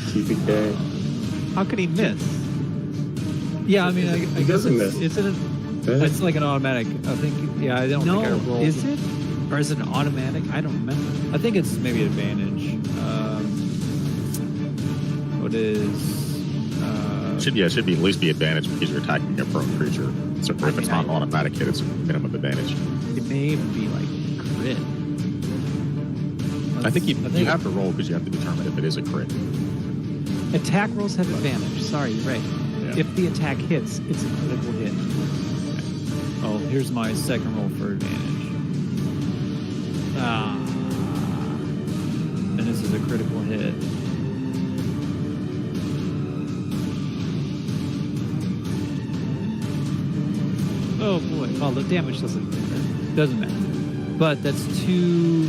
TPK. How could he miss? Yeah, I mean, I He guess doesn't it's, miss. it's like an automatic. I think, yeah, I don't think I rolled. Is it? Or is it an automatic? I don't remember. I think it's maybe advantage. What is? Should be at least be advantage because you're attacking a prone creature. So if it's not an automatic hit, it's a minimum advantage. It may even be like crit. I think you have to roll because you have to determine if it is a crit. Attack rolls have advantage. Sorry, you're right. Yeah. If the attack hits, it's a critical hit. Oh, here's my second roll for advantage. And this is a critical hit. Oh boy. Well, the damage doesn't matter. Doesn't matter. But that's 2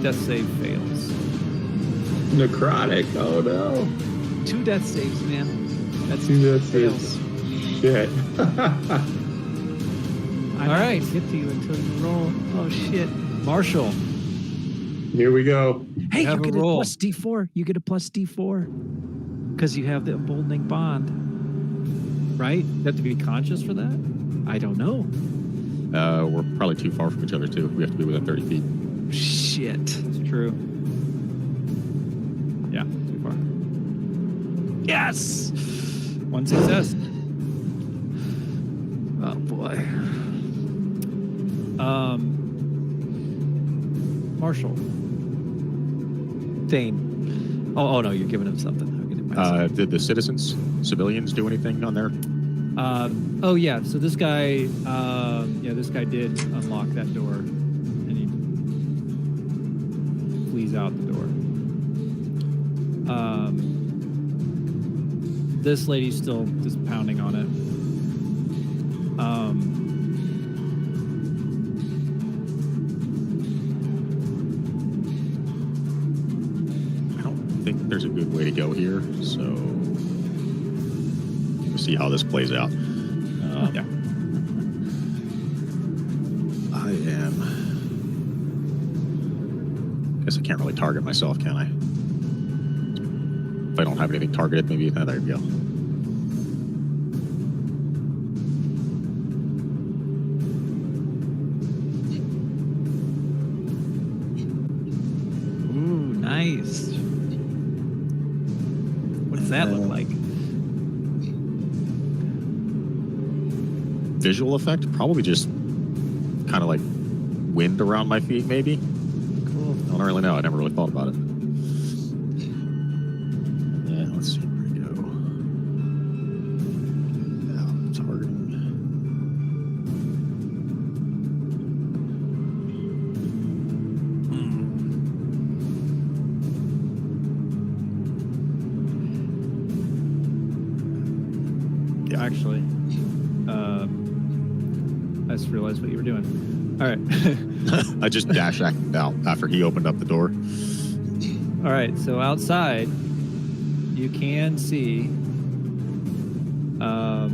death save fails. Necrotic. Oh no. 2 death saves, man. That's 2 death fails. saves. Shit. I'm not gonna get to you until you roll. Oh shit. Marshall, Here we go. Hey, Have you a get roll. a plus D4. You get a plus D4 because you have the emboldening bond, right? you have to be conscious for that? I don't know. We're probably too far from each other, too. We have to be within 30 feet. Shit. It's true. Yeah, too far. Yes. 1 success. Oh boy. Marshall. Dane. Oh no, you're giving him something. I'm getting myself. Did the civilians do anything on there? Oh yeah, so this guy, this guy did unlock that door, and he flees out the door. This lady's still just pounding on it. I don't think there's a good way to go here, so we'll see how this plays out. Yeah. I I can't really target myself, can I? If I don't have anything targeted, maybe there you go. Ooh, nice. What does that look like? Visual effect? Probably just kind of like wind around my feet, maybe. Cool. I don't really know. I never really thought about it. Yeah, let's see where we go. Yeah, targeting. Yeah, actually, I just realized what you were doing. All right. I just dash out after he opened up the door. All right. So outside, you can see a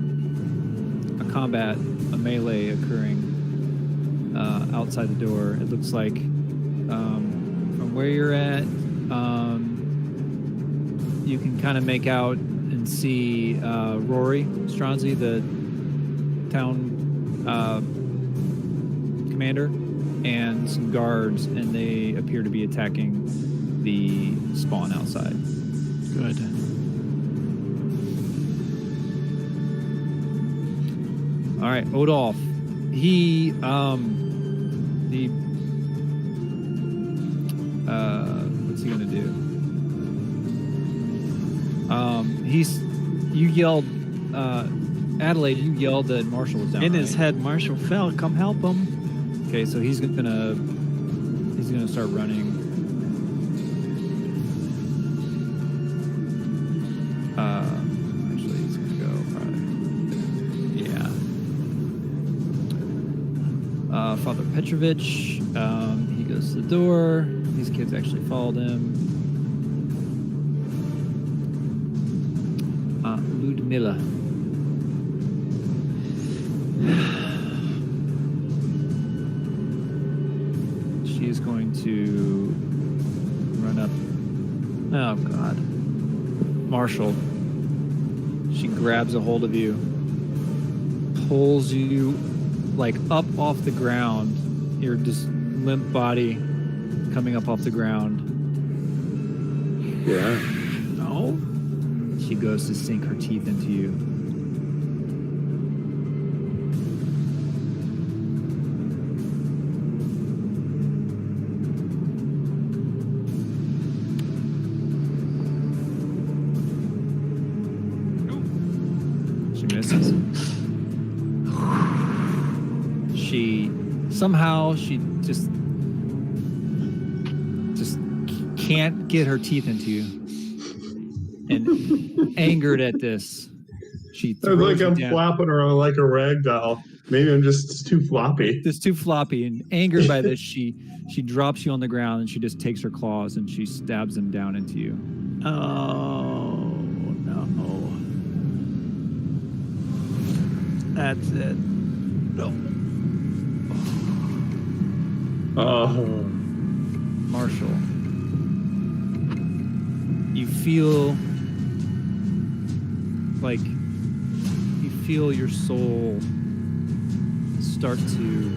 combat, a melee occurring outside the door. It looks like from where you're at, you can kind of make out and see Rory Stronzi, the town commander, and some guards, and they appear to be attacking the spawn outside. Good. All right, Odolph. He what's he gonna do? You yelled, Adelaide, you yelled that Marshall was down. In right? his head, Marshall fell. Come help him. Okay, so he's gonna start running. Actually, he's gonna go probably. Yeah. Father Petrovich, he goes to the door. These kids actually followed him. Ludmilla. She is going to run up. Oh, God. Marshall. She grabs a hold of you, pulls you like up off the ground. Your just limp body coming up off the ground. Yeah. No. She goes to sink her teeth into you. She misses. She just can't get her teeth into you. And angered at this, she It's throws like you I'm down. flopping around like a rag doll. Maybe I'm just too floppy. It's too floppy, and angered by this, she drops you on the ground and she just takes her claws and she stabs them down into you. Oh, no. That's it. No. Oh. Marshall, you feel like your soul start to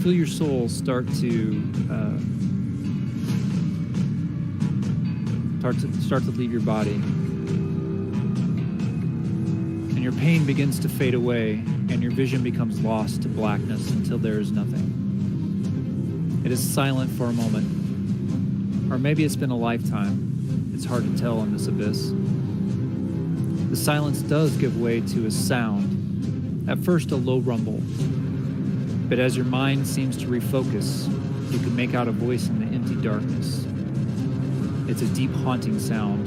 feel your soul start to leave your body, and your pain begins to fade away, and your vision becomes lost to blackness until there is nothing. It is silent for a moment, or maybe it's been a lifetime. It's hard to tell in this abyss. The silence does give way to a sound, at first a low rumble, but as your mind seems to refocus, you can make out a voice in the empty darkness. It's a deep, haunting sound.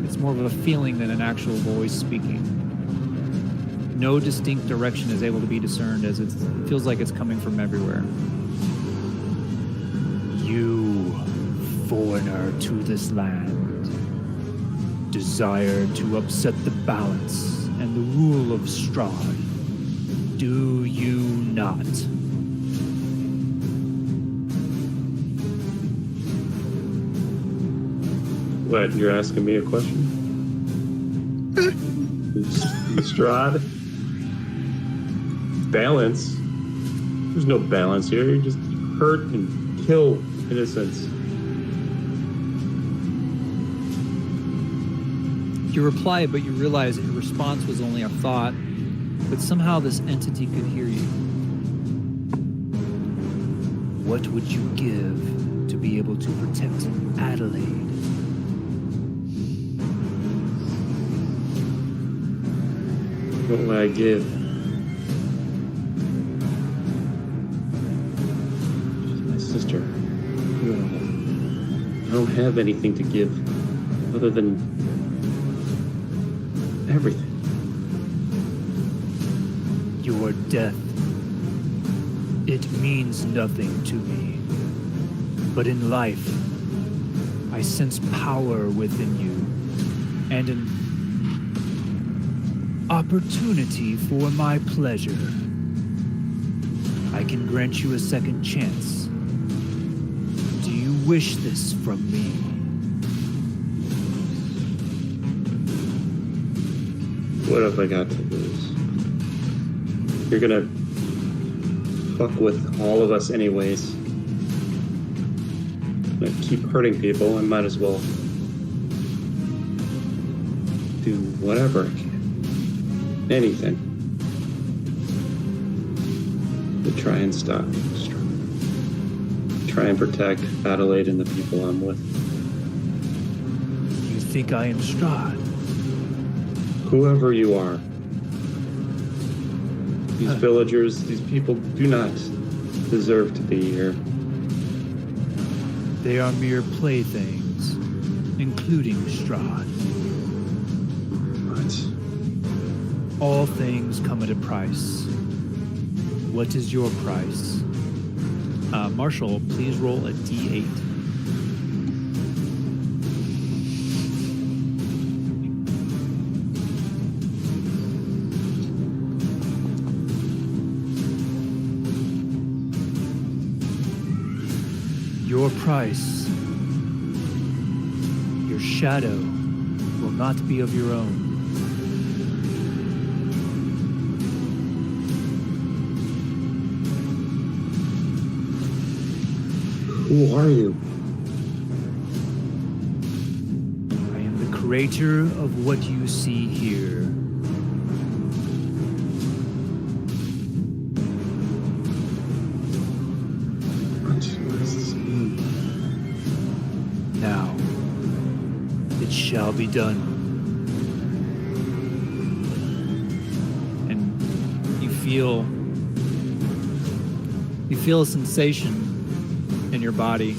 It's more of a feeling than an actual voice speaking. No distinct direction is able to be discerned, as it feels like it's coming from everywhere. You, foreigner to this land, desire to upset the balance and the rule of Strahd. Do you not? What, you're asking me a question? Strahd? Balance? There's no balance here. You just hurt and kill innocents. You reply, but you realize that your response was only a thought, but somehow this entity could hear you. What would you give to be able to protect Adelaide? What will I give? She's my sister. I don't have anything to give other than everything. Your death. It means nothing to me. But in life, I sense power within you and an opportunity for my pleasure. I can grant you a second chance. Do you wish this from me? What have I got to lose? You're gonna fuck with all of us anyways. I'm gonna keep hurting people. I might as well do whatever I can. Anything. To try and stop Strahd. Try and protect Adelaide and the people I'm with. You think I am Strahd? Whoever you are. These villagers, these people do not deserve to be here. They are mere playthings, including Strahd. What? All things come at a price. What is your price? Marshall, please roll a D8. Your price, your shadow, will not be of your own. Who are you? I am the creator of what you see here. What does this mean? Now, it shall be done. And you feel a sensation in your body,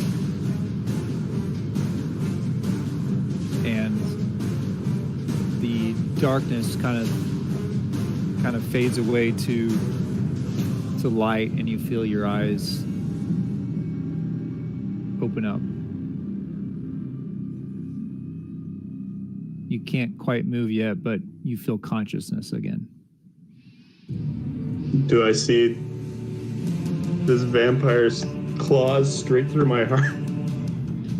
and the darkness kind of fades away to light, and you feel your eyes open up. You can't quite move yet, but you feel consciousness again. Do I see this vampire's claws straight through my heart?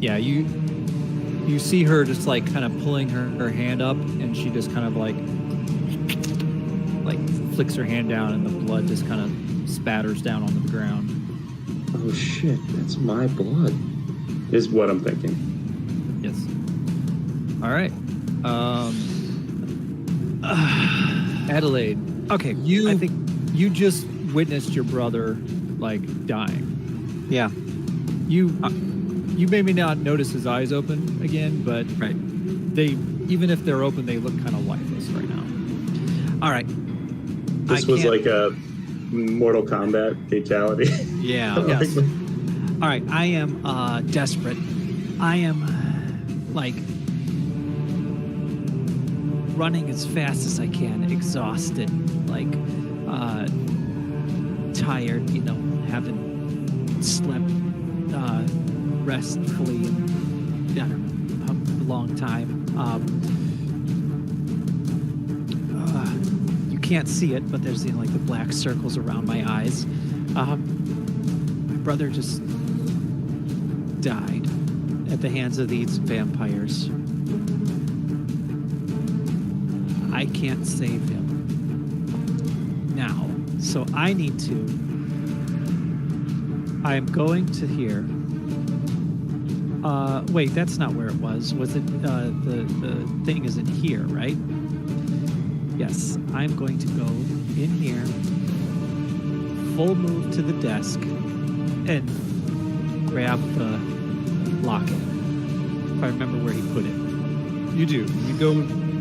Yeah, you see her just like kind of pulling her hand up, and she just kind of like flicks her hand down, and the blood just kind of spatters down onto the ground. Oh shit, that's my blood, is what I'm thinking. Yes. All right. Adelaide. Okay, I think you just witnessed your brother dying. Yeah. You maybe not notice his eyes open again, but Right. they, even if they're open, they look kind of lifeless right now. All right. This was like a Mortal Kombat fatality. Yeah. Yes. All right. I am desperate. I am running as fast as I can, exhausted, tired, having slept restfully a long time. You can't see it, but there's like the black circles around my eyes. My brother just died at the hands of these vampires. I can't save him now, so I need to. I'm going to here. Wait, that's not where it was. Was it? The thing isn't here, right? Yes, I'm going to go in here, full move to the desk, and grab the locket. If I remember where he put it. You do. You go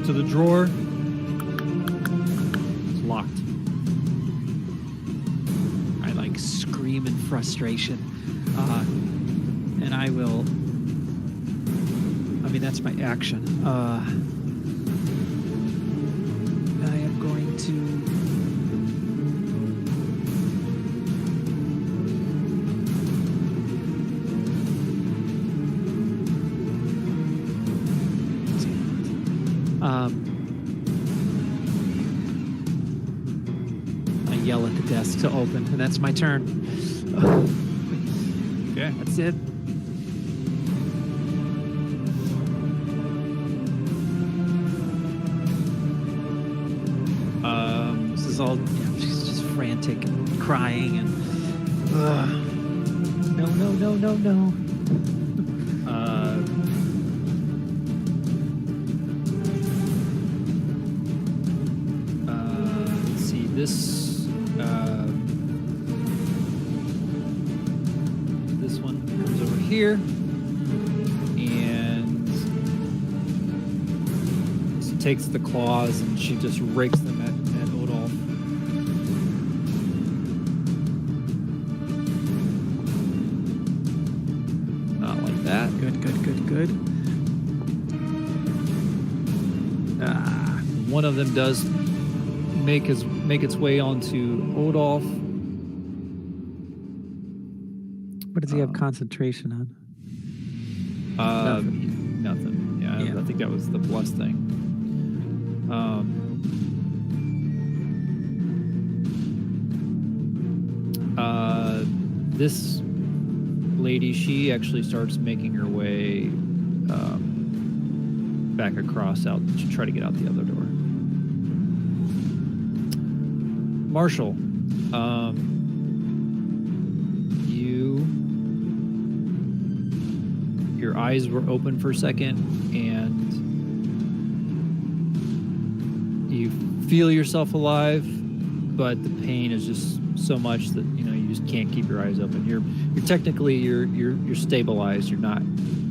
to the drawer. It's locked. I like scream in frustration. And I will. I mean, that's my action. I am going to. I yell at the desk to open, and that's my turn. Okay. That's it. This is all. She's just frantic and crying and. No. Let's see. This one comes over here, and she takes the claws and she just rakes them at Odolph. Not like that. Good. One of them does make its way onto Odolph. What does he have concentration on? Nothing. Yeah, I think that was the plus thing. This lady, she actually starts making her way back across out to try to get out the other door. Marshall, your eyes were open for a second, and you feel yourself alive, but the pain is just so much that you just can't keep your eyes open. You're technically you're stabilized. You're not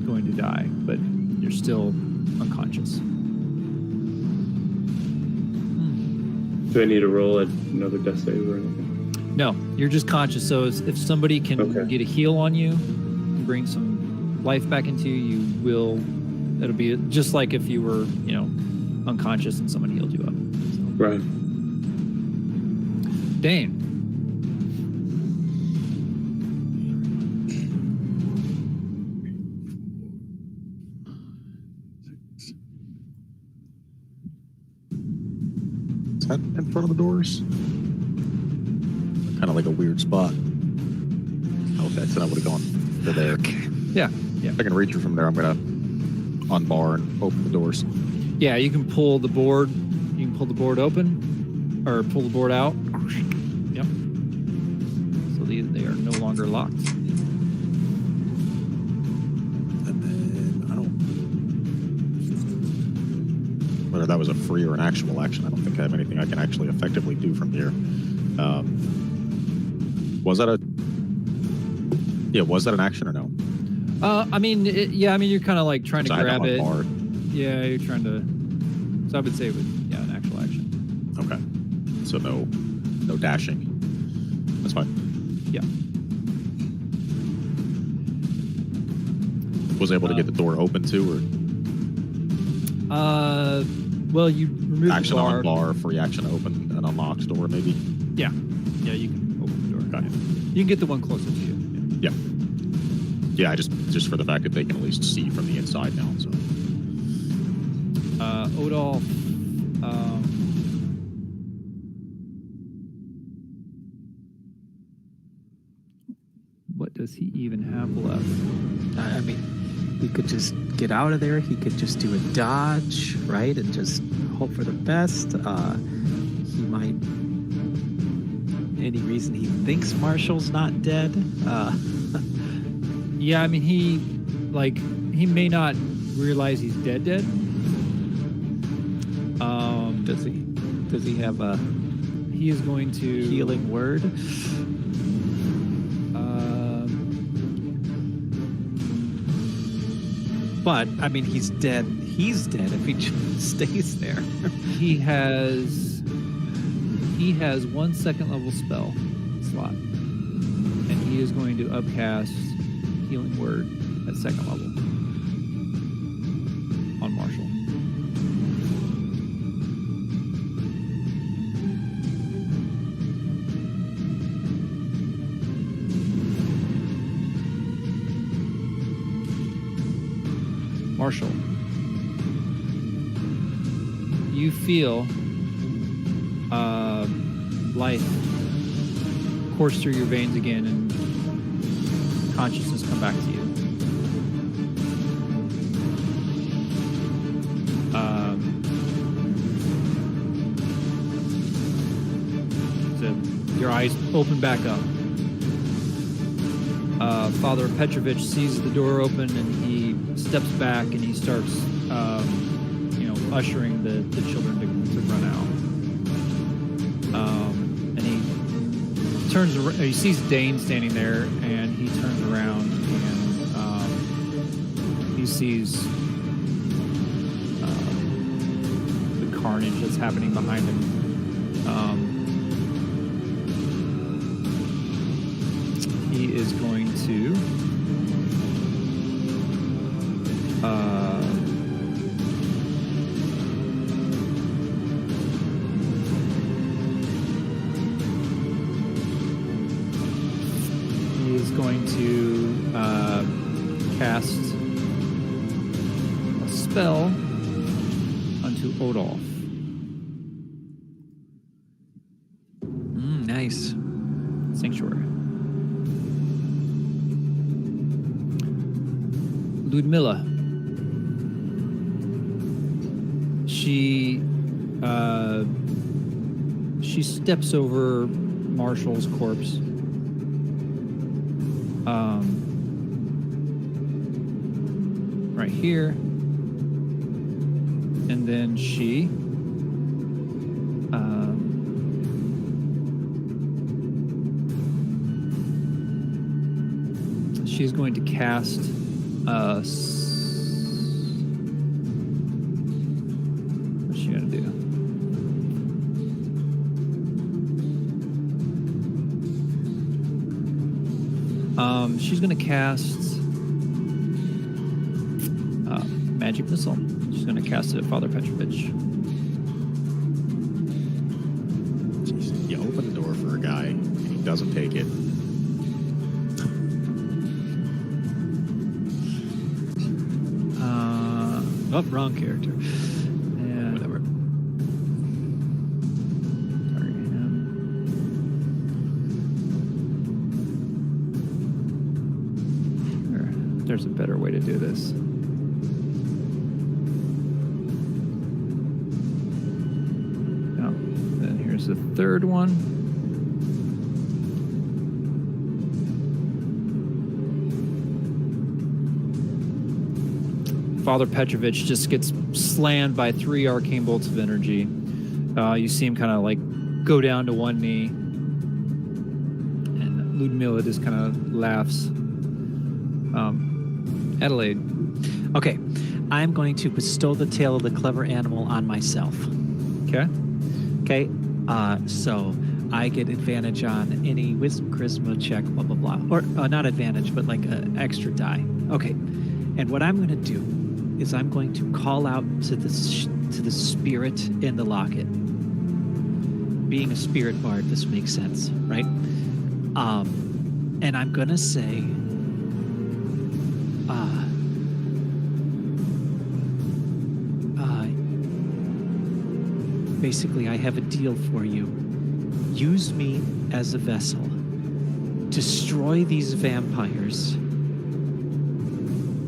going to die, but you're still unconscious. Do I need to roll another death save or anything? No, you're just conscious. So if somebody can get a heal on you and bring some life back into you, it'll be just like if you were, unconscious and someone healed you up. So. Right. Dane. Is that in front of the doors? Kind of like a weird spot. Okay, so that would have gone to there. Okay. Yeah. If I can reach her from there, I'm going to unbar and open the doors. Yeah, you can pull the board. You can pull the board open, or pull the board out. Yep. So they are no longer locked. And then I don't. Whether that was a free or an actual action, I don't think I have anything I can actually effectively do from here. Was that an action or no? You're kind of like trying to grab it. Unbarred. Yeah, you're trying to. So I would say an actual action. Okay. So no dashing. That's fine. Yeah. Was able to get the door open too, or well, you remove action the bar. on bar, free action open an unlocked door, maybe. Yeah, you can open the door. Got it. You can get the one closer to you. Yeah. Yeah, just for the fact that they can at least see from the inside now. So. even have left? I mean, he could just get out of there. He could just do a dodge, right? And just hope for the best. He might... Any reason he thinks Marshall's not dead? Yeah, I mean, he may not realize he's dead. Does he have a He is going to healing word? But I mean, he's dead. He's dead if he just stays there. He has 1 second level spell slot, and he is going to upcast healing word at 2nd level on Marshall. Marshall, you feel life course through your veins again and consciousness come back to you. So your eyes open back up. Father Petrovich sees the door open and he steps back and he starts, ushering the children to run out. And he turns around, he sees Dane standing there and he turns around and he sees the carnage that's happening behind him. He is going to cast a spell onto Odolf. Nice. Sanctuary. Ludmilla. She steps over Marshall's corpse. Right here. And then she she's going to cast what's she gonna do? She's gonna cast magic missile. She's gonna cast it at Father Petrovich. Jeez, you open the door for a guy and he doesn't take it. Oh, wrong character. Yeah, whatever. Target him. There's a better way to do this. Now, then here's the third one. Father Petrovich just gets slammed by 3 arcane bolts of energy. You see him kind of like go down to one knee. And Ludmilla just kind of laughs. Adelaide. Okay, I'm going to bestow the tail of the clever animal on myself. Okay. Okay, so I get advantage on any wisdom, charisma check, blah, blah, blah. Or not advantage, but like an extra die. Okay, and what I'm going to do is I'm going to call out to the spirit in the locket. Being a spirit bard, this makes sense, right? And I'm going to say, basically, I have a deal for you. Use me as a vessel destroy these vampires.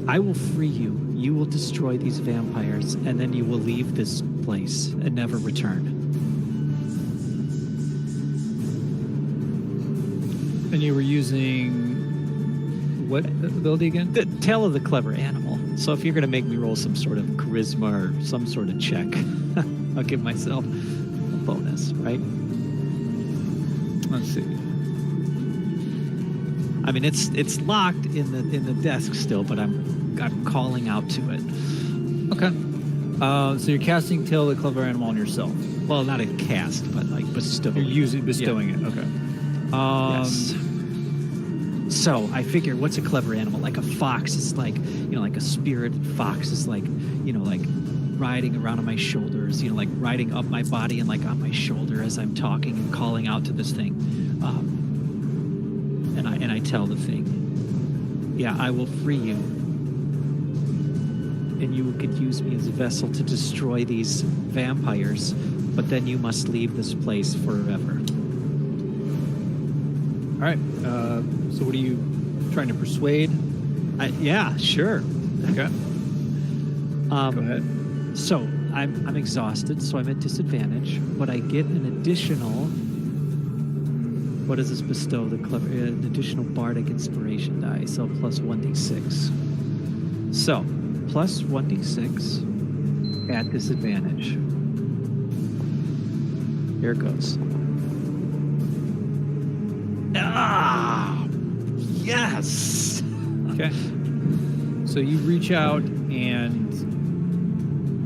I will free you. You will destroy these vampires, and then you will leave this place and never return. And you were using what ability again? The Tale of the Clever Animal. So if you're going to make me roll some sort of charisma or some sort of check, I'll give myself a bonus, right? Let's see. I mean, it's locked in the desk still, but I'm calling out to it. Okay. So you're casting Tale of the Clever Animal on yourself. Well, not a cast, but like bestowing. You're bestowing it. Okay. Yes. So I figure, what's a clever animal? Like a fox is like, like a spirit fox is like, like riding around on my shoulders, like riding up my body and like on my shoulder as I'm talking and calling out to this thing. And I tell the thing, yeah, I will free you. And you could use me as a vessel to destroy these vampires, but then you must leave this place forever. All right. So what are you trying to persuade? Yeah, sure. Okay. Go ahead. So I'm exhausted, so I'm at disadvantage, but I get an additional. What does this bestow? An additional bardic inspiration die, so plus 1d6. So plus 1d6 at disadvantage. Here it goes. Ah, yes. Okay. So you reach out and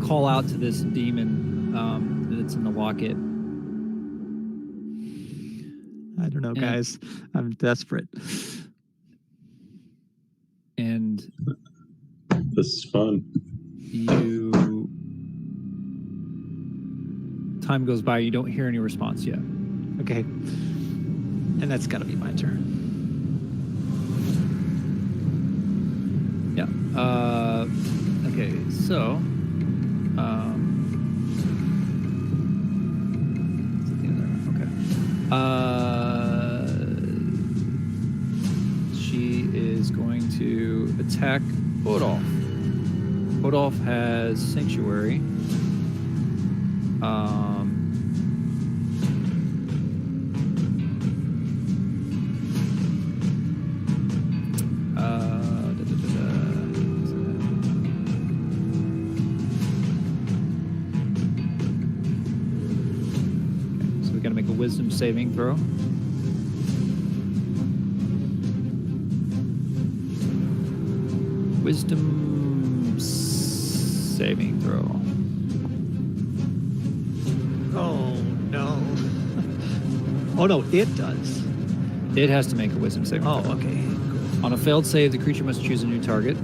call out to this demon that's in the locket. I don't know, guys. I'm desperate. And This is fun. time goes by, you don't hear any response yet. Okay. And that's got to be my turn. Yeah. Okay, so she is going to attack Odolf. Odolf has Sanctuary. Wisdom saving throw. Wisdom saving throw. Oh, no. Oh, no, it does. It has to make a wisdom saving throw. Oh, okay. Cool. On a failed save, the creature must choose a new target.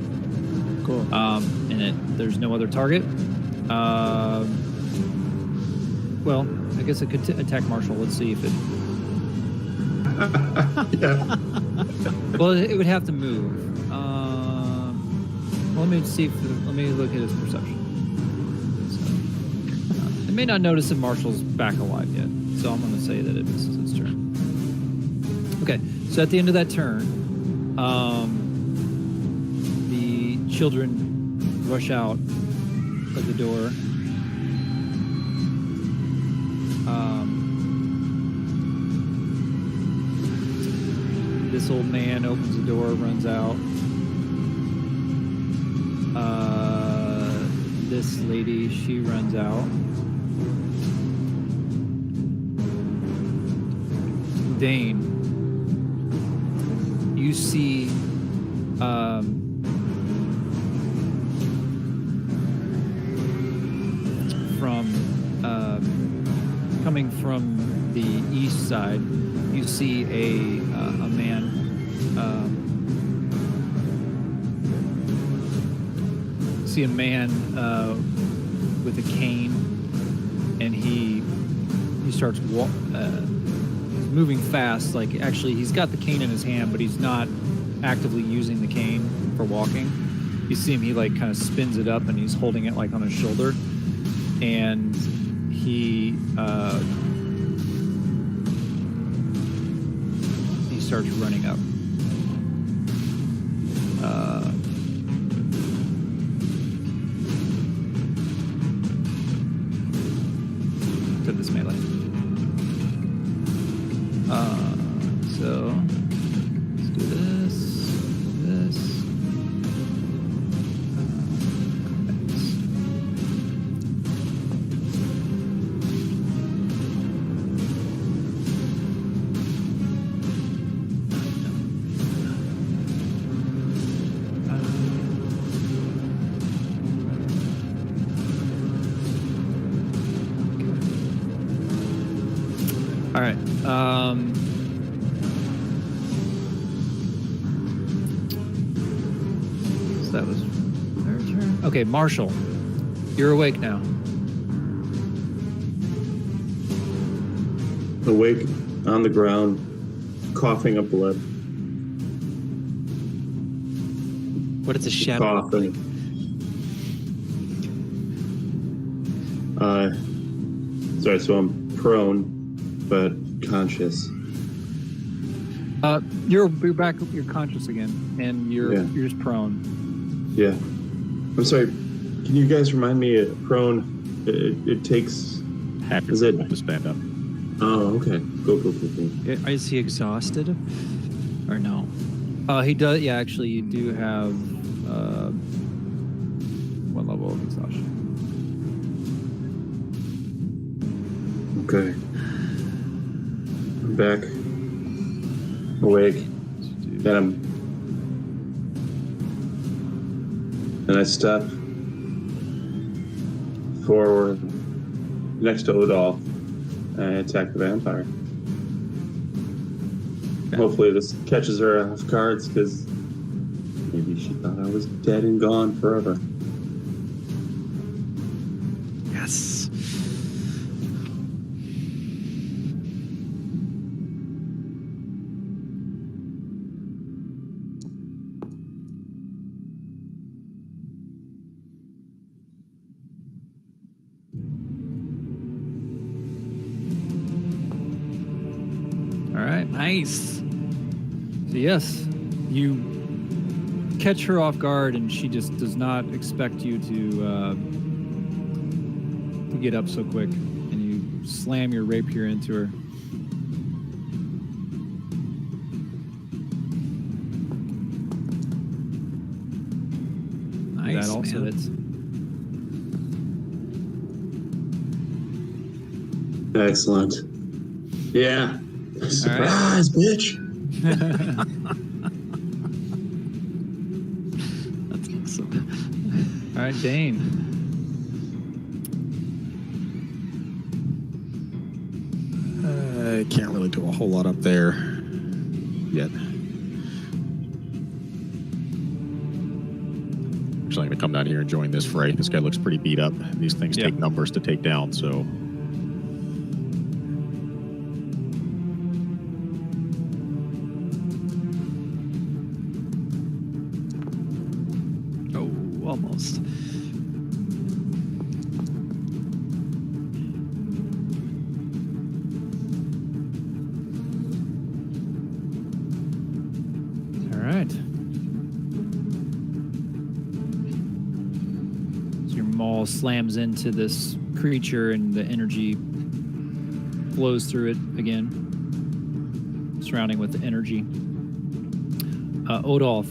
Cool. And there's no other target. Well, I guess it could attack Marshall. Let's see if it... Yeah. Well, it would have to move. Well, let me look at his perception. So, it may not notice that Marshall's back alive yet, so I'm going to say that it misses its turn. Okay, so at the end of that turn, the children rush out of the door. This old man opens the door, runs out. This lady, she runs out. Dane, you see coming from the east side, you see a man with a cane, and he starts moving fast. Like, actually, he's got the cane in his hand, but he's not actively using the cane for walking. You see him, he like kind of spins it up, and he's holding it like on his shoulder, and he starts running up. To this melee. So let's do this. All right. So that was their turn. Okay, Marshall, you're awake now. Awake on the ground, coughing up blood. What is a shadow? Coughing. Sorry, so I'm prone, but conscious. You're back. You're conscious again, and you're just prone. Yeah. I'm sorry. Can you guys remind me? Prone. It takes. Half your Is it- movement to stand up. Oh, okay. Go. Is he exhausted? Or no? He does. Yeah, actually, you do have one level of exhaustion. Okay. I'm back. Awake. And I step forward next to Odolph and I attack the vampire. Hopefully this catches her off guard because maybe she thought I was dead and gone forever. Yes. All right. Nice. So yes, you catch her off guard, and she just does not expect you to get up so quick, and you slam your rapier into her. Nice. That also man. hits. Excellent. Yeah. Surprise, bitch. That's awesome. All right, Dane. I can't really do a whole lot up there yet. Actually, I'm going to come down here and join this fray. This guy looks pretty beat up. These things take numbers to take down, so... Almost. All right. So your maul slams into this creature, and the energy flows through it again, surrounding with the energy. Odolph.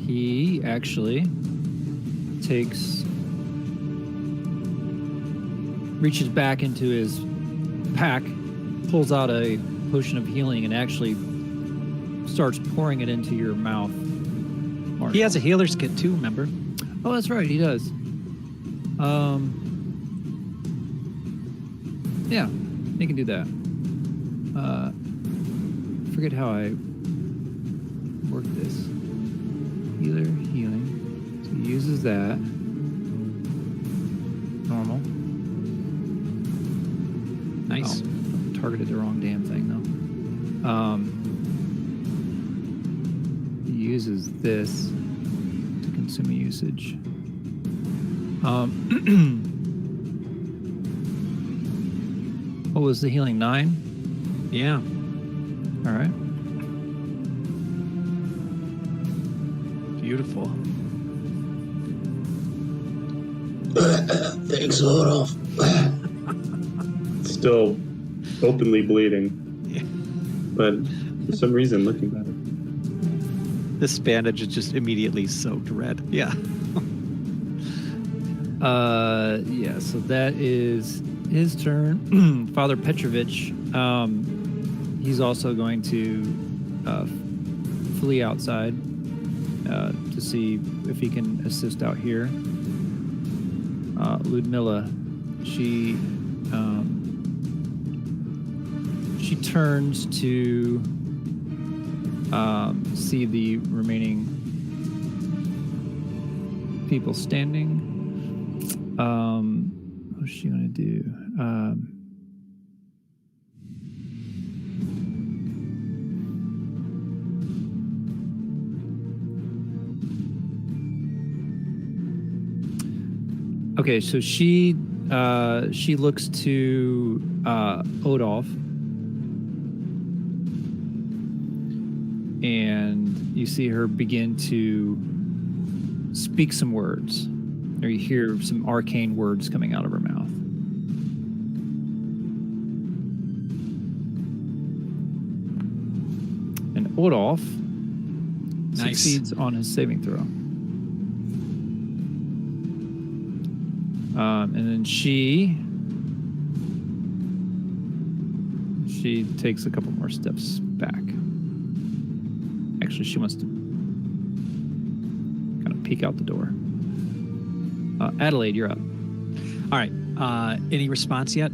He actually reaches back into his pack, pulls out a potion of healing, and actually starts pouring it into your mouth. Marshall. He has a healer's kit too, remember? Oh, that's right, he does. Yeah, he can do that. Forget how I work this. Healer, healing. So he uses that. Normal. Nice. Oh, targeted the wrong damn thing though. He uses this to consume a usage. What was the healing? 9? Yeah. All right. Beautiful. Thanks, Olaf. Still openly bleeding. Yeah. But for some reason, looking better. This bandage is just immediately soaked red. Yeah. Yeah, so that is his turn. Father Petrovich, he's also going to flee outside to see if he can assist out here. Ludmilla, she turns to see the remaining people standing. What's she gonna do? Okay, so she looks to Odolf, and you see her begin to speak some words, or you hear some arcane words coming out of her mouth. And Odolf succeeds on his saving throw. And then she takes a couple more steps back. Actually, she wants to kind of peek out the door. Adelaide, you're up. All right. Any response yet?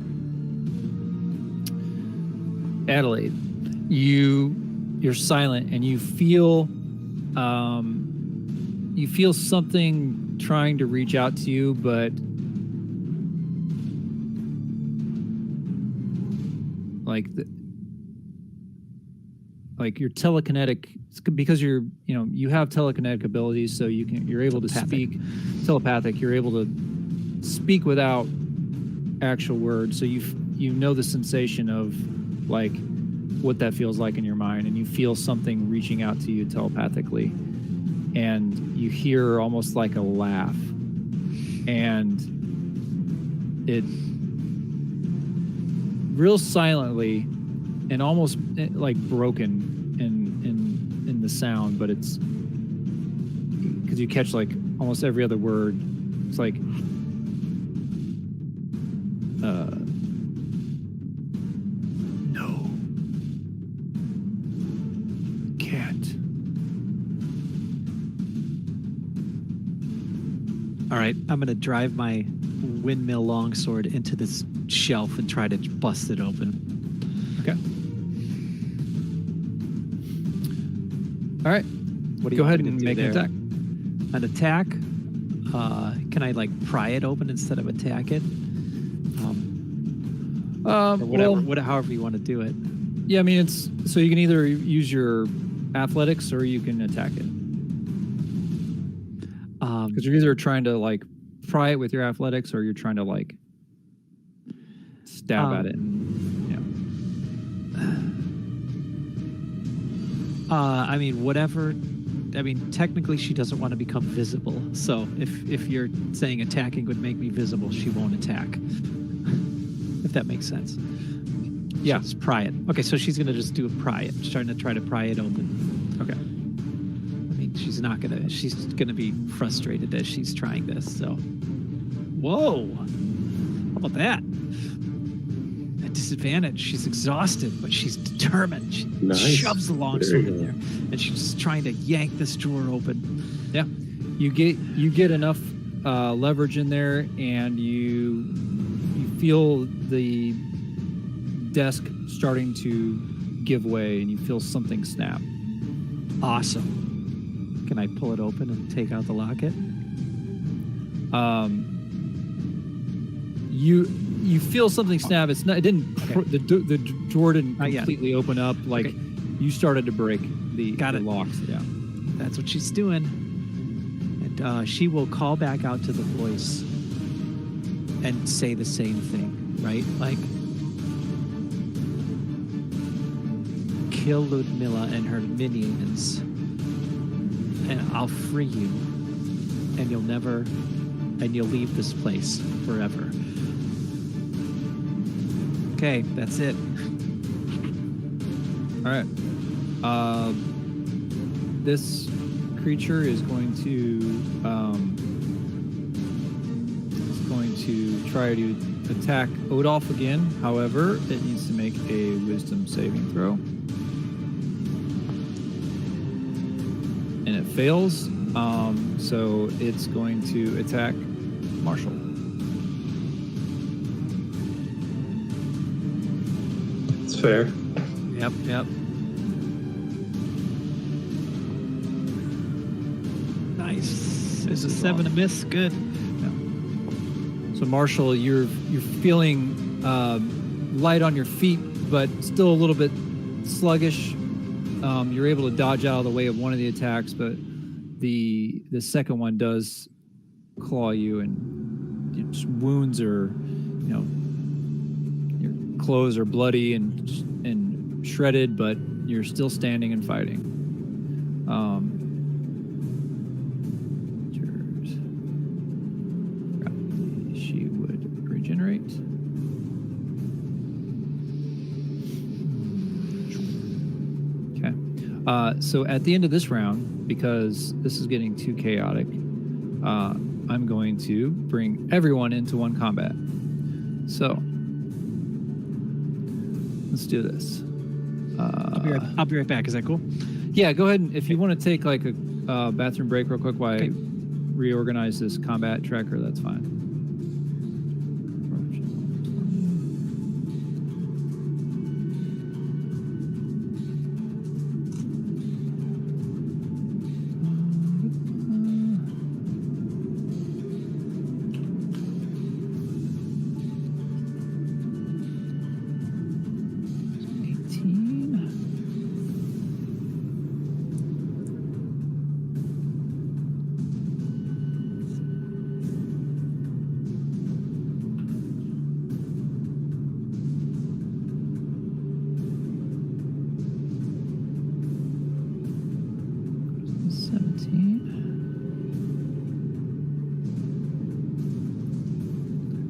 Adelaide, you're silent, and you feel something trying to reach out to you, but like your telekinetic, because you have telekinetic abilities, so you're able to speak telepathic. You're able to speak without actual words, so you know the sensation of like what that feels like in your mind, and you feel something reaching out to you telepathically, and you hear almost like a laugh, and it real silently and almost like broken in the sound, but it's because you catch like almost every other word. It's like no, can't. All right, I'm going to drive my windmill longsword into this shelf and try to bust it open. Okay. All right. What do you Go ahead want me and to do make an there? attack. An attack? Can I like pry it open instead of attack it? Or whatever, however you want to do it. Yeah, I mean, it's so you can either use your athletics or you can attack it. Because you're either trying to like pry it with your athletics or you're trying to like stab at it. I mean, whatever. I mean, technically, she doesn't want to become visible. So if you're saying attacking would make me visible, she won't attack. If that makes sense. Yeah. Just pry it. Okay, so she's gonna just do a pry it. She's trying to pry it open. Okay. I mean, she's gonna be frustrated as she's trying this. So, whoa, how about that? At disadvantage, she's exhausted, but she's determined. She shoves the longsword in there, and she's trying to yank this drawer open. Yeah, you get enough leverage in there, and you feel the desk starting to give way, and you feel something snap. Awesome. Can I pull it open and take out the locket? You feel something snap. It's not. It didn't. Okay. The drawer didn't completely open up. Like you started to break the locks. Yeah. That's what she's doing. And she will call back out to the voice and say the same thing, right? Like, kill Ludmilla and her minions, and I'll free you, and you'll leave this place forever. Okay, that's it. All right. This creature is going to try to attack Odolph again. However, it needs to make a wisdom saving throw. And it fails. So it's going to attack Marshall. It's fair. Yep. Nice. There's a 7 to miss. Good. So Marshall, you're feeling light on your feet, but still a little bit sluggish. You're able to dodge out of the way of one of the attacks, but the second one does claw you, and your wounds are, your clothes are bloody and shredded, but you're still standing and fighting. She would regenerate. Okay. So at the end of this round, because this is getting too chaotic, I'm going to bring everyone into one combat. So let's do this. I'll be right back. Is that cool? Yeah, go ahead. And if you want to take like a bathroom break real quick while I reorganize this combat tracker, that's fine.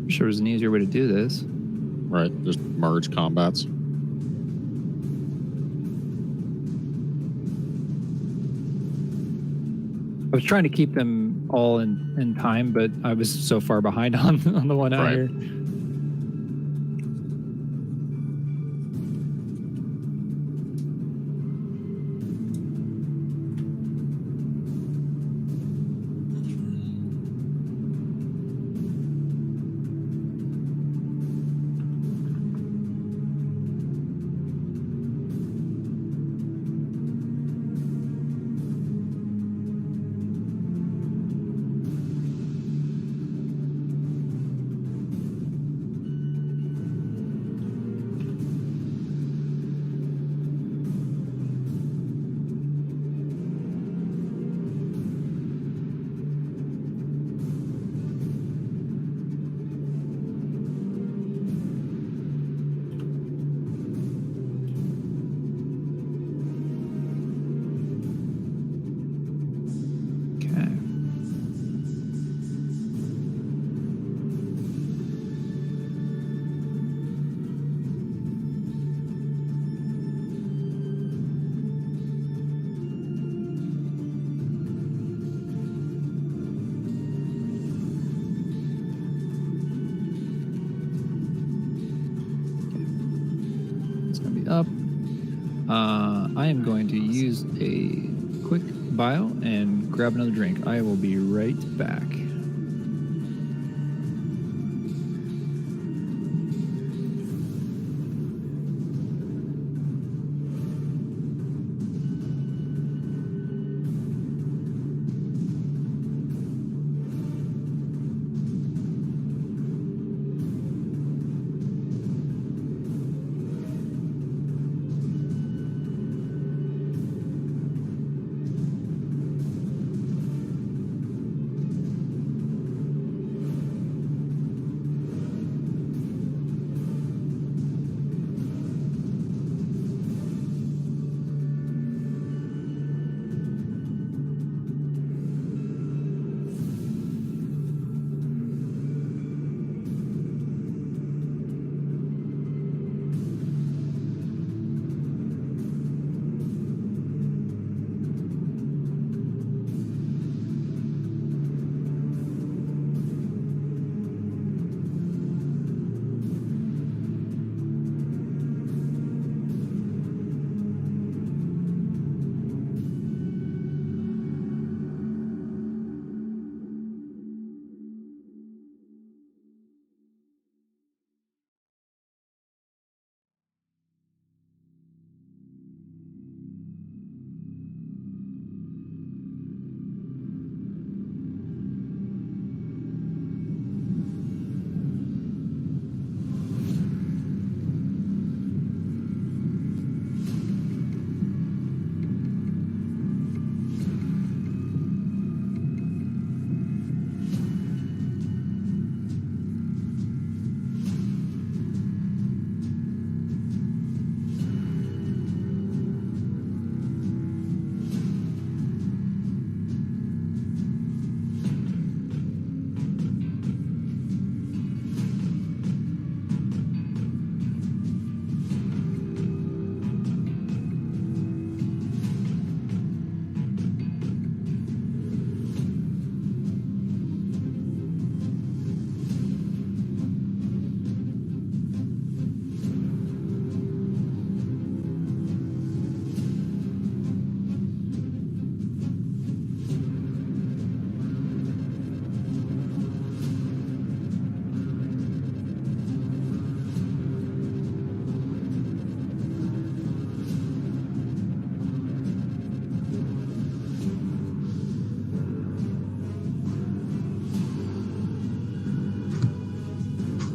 Sure, was an easier way to do this. Right, just merge combats. I was trying to keep them all in time, but I was so far behind on the one out here. Up. I am going to use a quick bio and grab another drink. I will be right back.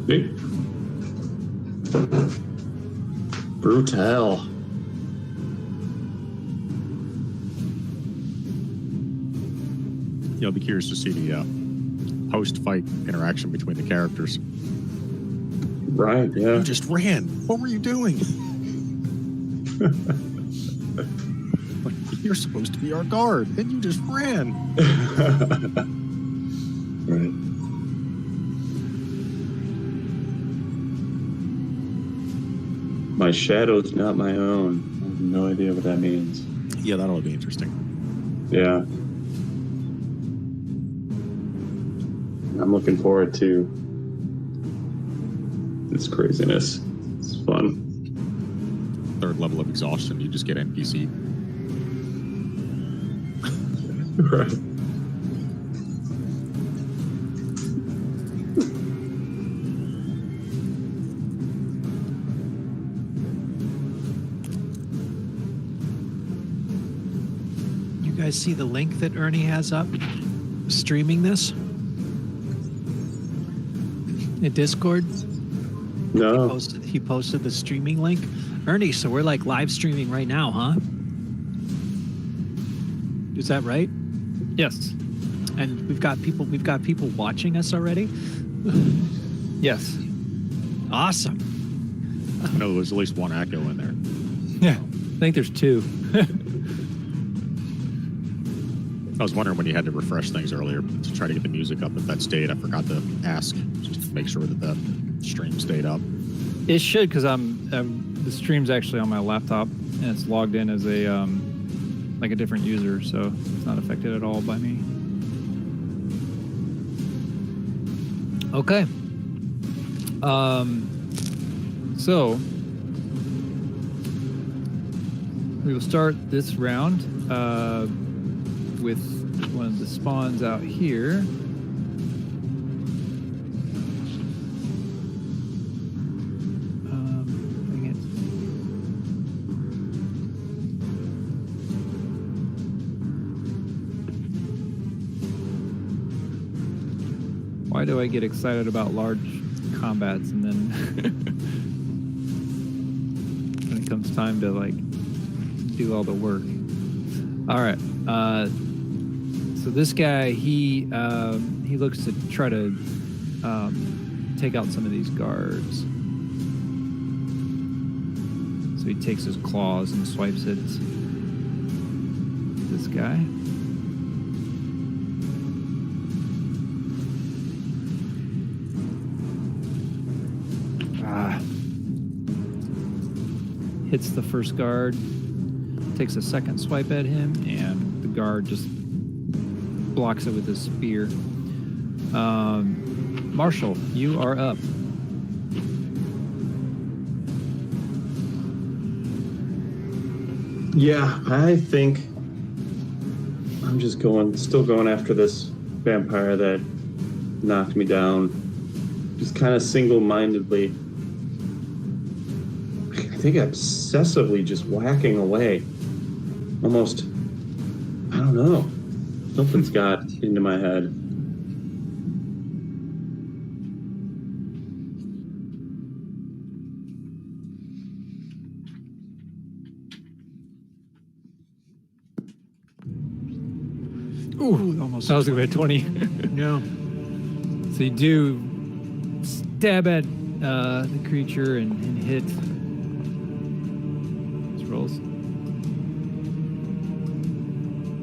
Big. Brutal. I'll be curious to see the post-fight interaction between the characters. Right, yeah. You just ran. What were you doing? You're supposed to be our guard, and you just ran. Right. My shadow's not my own. I have no idea what that means. Yeah, that'll be interesting. Yeah. I'm looking forward to this craziness. It's fun. Third level of exhaustion, you just get NPC. Right. You guys see the link that Ernie has up streaming this in Discord? No. He posted the streaming link. Ernie, so we're like live streaming right now, huh? Is that right? Yes. And we've got people watching us already? Yes. Awesome. I know there's at least one echo in there. Yeah. I think there's 2. I was wondering when you had to refresh things earlier to try to get the music up. If that stayed, I forgot to ask just to make sure that the stream stayed up. It should, because the stream's actually on my laptop and it's logged in as a like a different user, so it's not affected at all by me. Okay. So we will start this round with one of the spawns out here. Dang it. Why do I get excited about large combats and then when it comes time to like do all the work? All right. So this guy, he looks to try to take out some of these guards. So he takes his claws and swipes at this guy. Hits the first guard, takes a second swipe at him, and the guard just blocks it with his spear. Marshall, you are up. Yeah, I think I'm just still going after this vampire that knocked me down. Just kind of single-mindedly. I think obsessively just whacking away. Almost, I don't know. Something's got into my head. Ooh, almost. That was going to be a 20. No. So you do stab at the creature and hit. This rolls.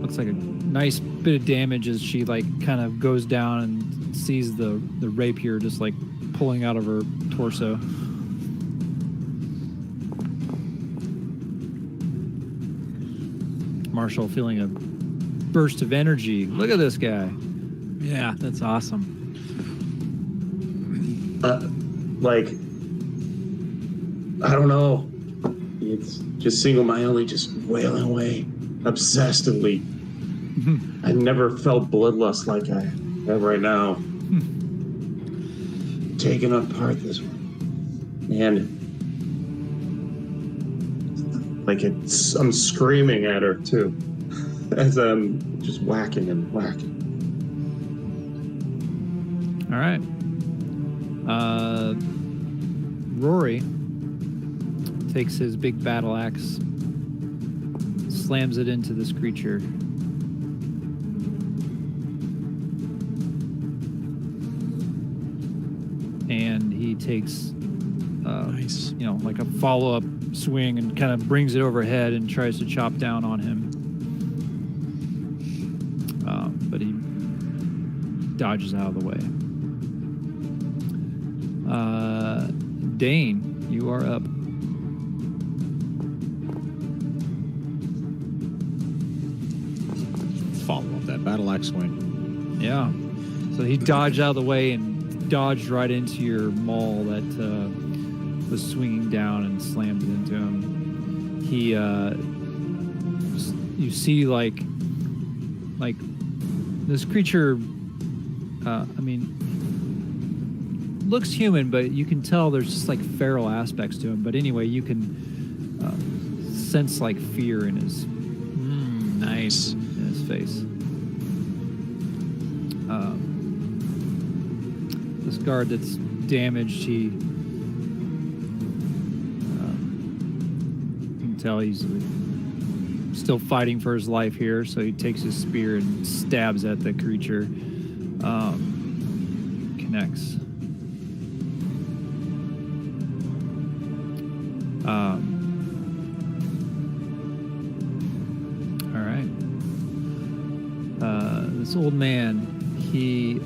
Looks like a nice bit of damage as she like kind of goes down and sees the rapier just like pulling out of her torso. Marshall feeling a burst of energy. Look at this guy. Yeah, that's awesome. Like, I don't know. It's just single-mindedly just wailing away, obsessively. I never felt bloodlust like I have right now. Taking apart this one. And like I'm screaming at her too. As I'm just whacking and whacking. All right. Rory takes his big battle axe, slams it into this creature. And he takes, Nice. like a follow-up swing and kind of brings it overhead and tries to chop down on him. But he dodges out of the way. Dane, you are up. Follow up that battle axe swing. Yeah. So he dodged out of the way and dodged right into your maul that was swinging down and slammed into him. He, you see, like this creature. Looks human, but you can tell there's just like feral aspects to him. But anyway, you can sense like fear in his Nice. face. This guard that's damaged, you can tell he's still fighting for his life here, so he takes his spear and stabs at the creature. Connects. All right. This old man, he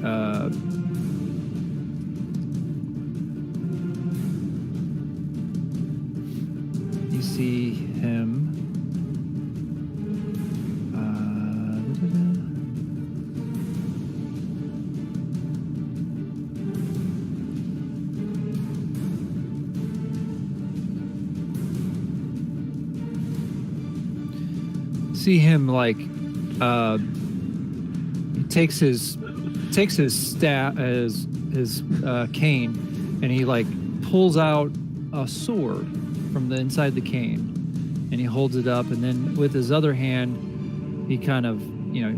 you see him. See him like he takes his staff as his cane, and he like pulls out a sword from the inside the cane, and he holds it up, and then with his other hand he kind of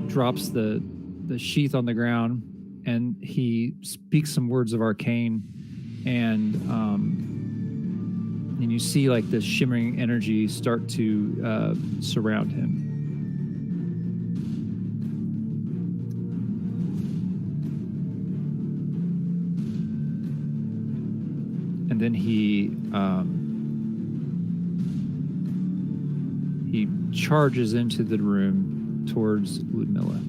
drops the sheath on the ground, and he speaks some words of arcane, and you see like this shimmering energy start to surround him. And then he charges into the room towards Ludmilla.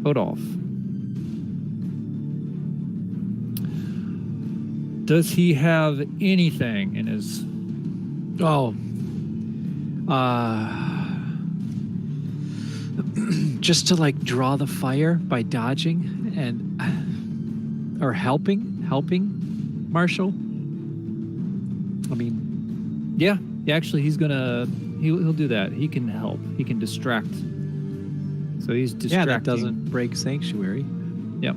Odolf. Does he have anything in his... Just to like draw the fire by dodging and or helping Marshall. I mean, Yeah, actually he's he'll do that. He can help. He can distract. So he's distracting. yeah, that doesn't break sanctuary. Yep.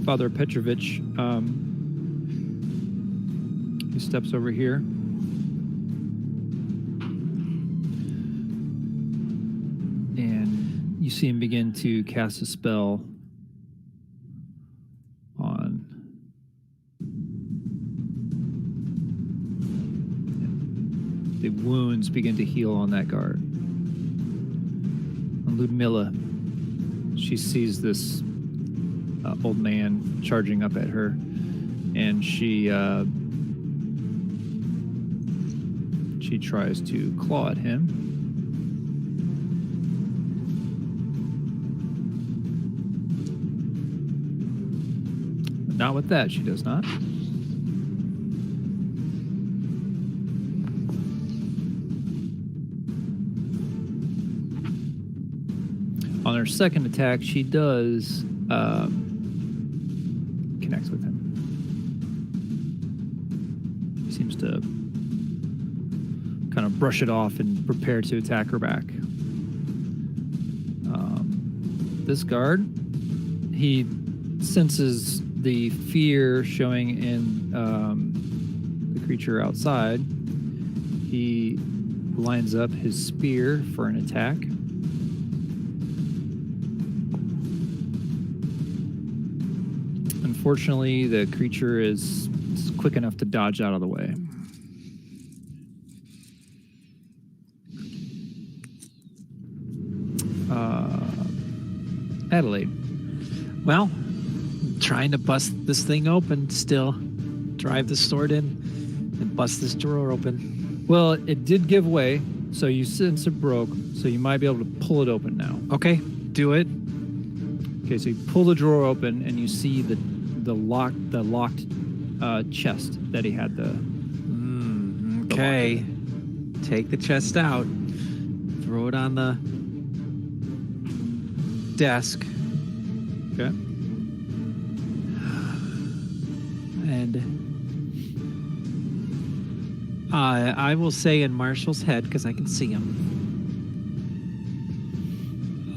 Father Petrovich, he steps over here. And you see him begin to cast a spell on... The wounds begin to heal on that guard. And Ludmilla, she sees this old man charging up at her, and she tries to claw at him. Not with that, she does not. On her second attack, she does connects with him. Seems to kind of brush it off and prepare to attack her back. This guard, he senses the fear showing in the creature outside. He lines up his spear for an attack. Fortunately, the creature is quick enough to dodge out of the way. Adelaide. Well, trying to bust this thing open still. Drive the sword in and bust this drawer open. Well, it did give way, so you sense it broke, so you might be able to pull it open now. Okay, do it. Okay, so you pull the drawer open and you see the locked chest that he had Okay. Take the chest out. Throw it on the desk. Okay. And I will say in Marshall's head, because I can see him.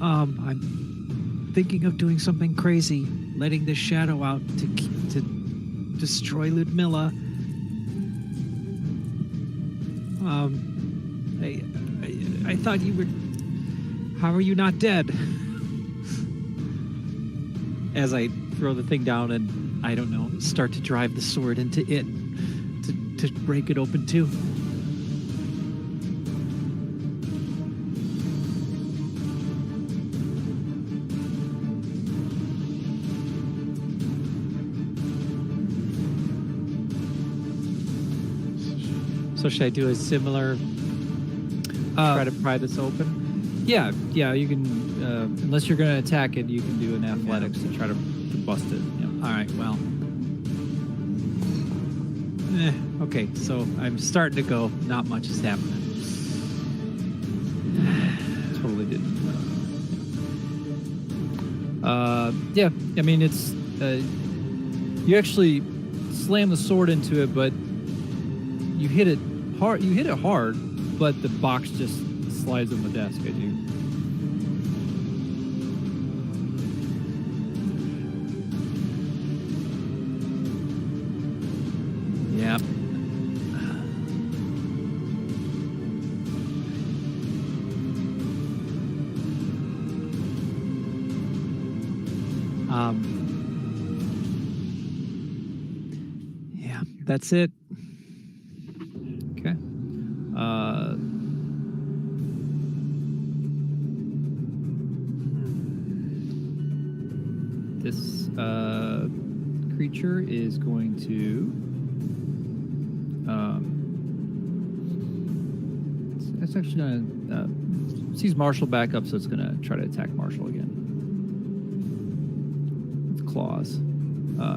I'm thinking of doing something crazy, letting this shadow out to destroy Ludmilla. I thought you were. How are you not dead? As I throw the thing down and, I don't know, start to drive the sword into it to break it open too. So should I do a similar, try to pry this open? Yeah, you can, unless you're going to attack it, you can do an athletics to try to bust it. Yeah. All right, well. Okay, so I'm starting to go. Not much is happening. Totally didn't. Yeah, I mean, it's, you actually slam the sword into it, but you hit it hard, but the box just slides on the desk as you. Yeah. Yeah, that's it. Okay. This creature is going to. It's actually going to sees Marshall back up, so it's going to try to attack Marshall again with claws.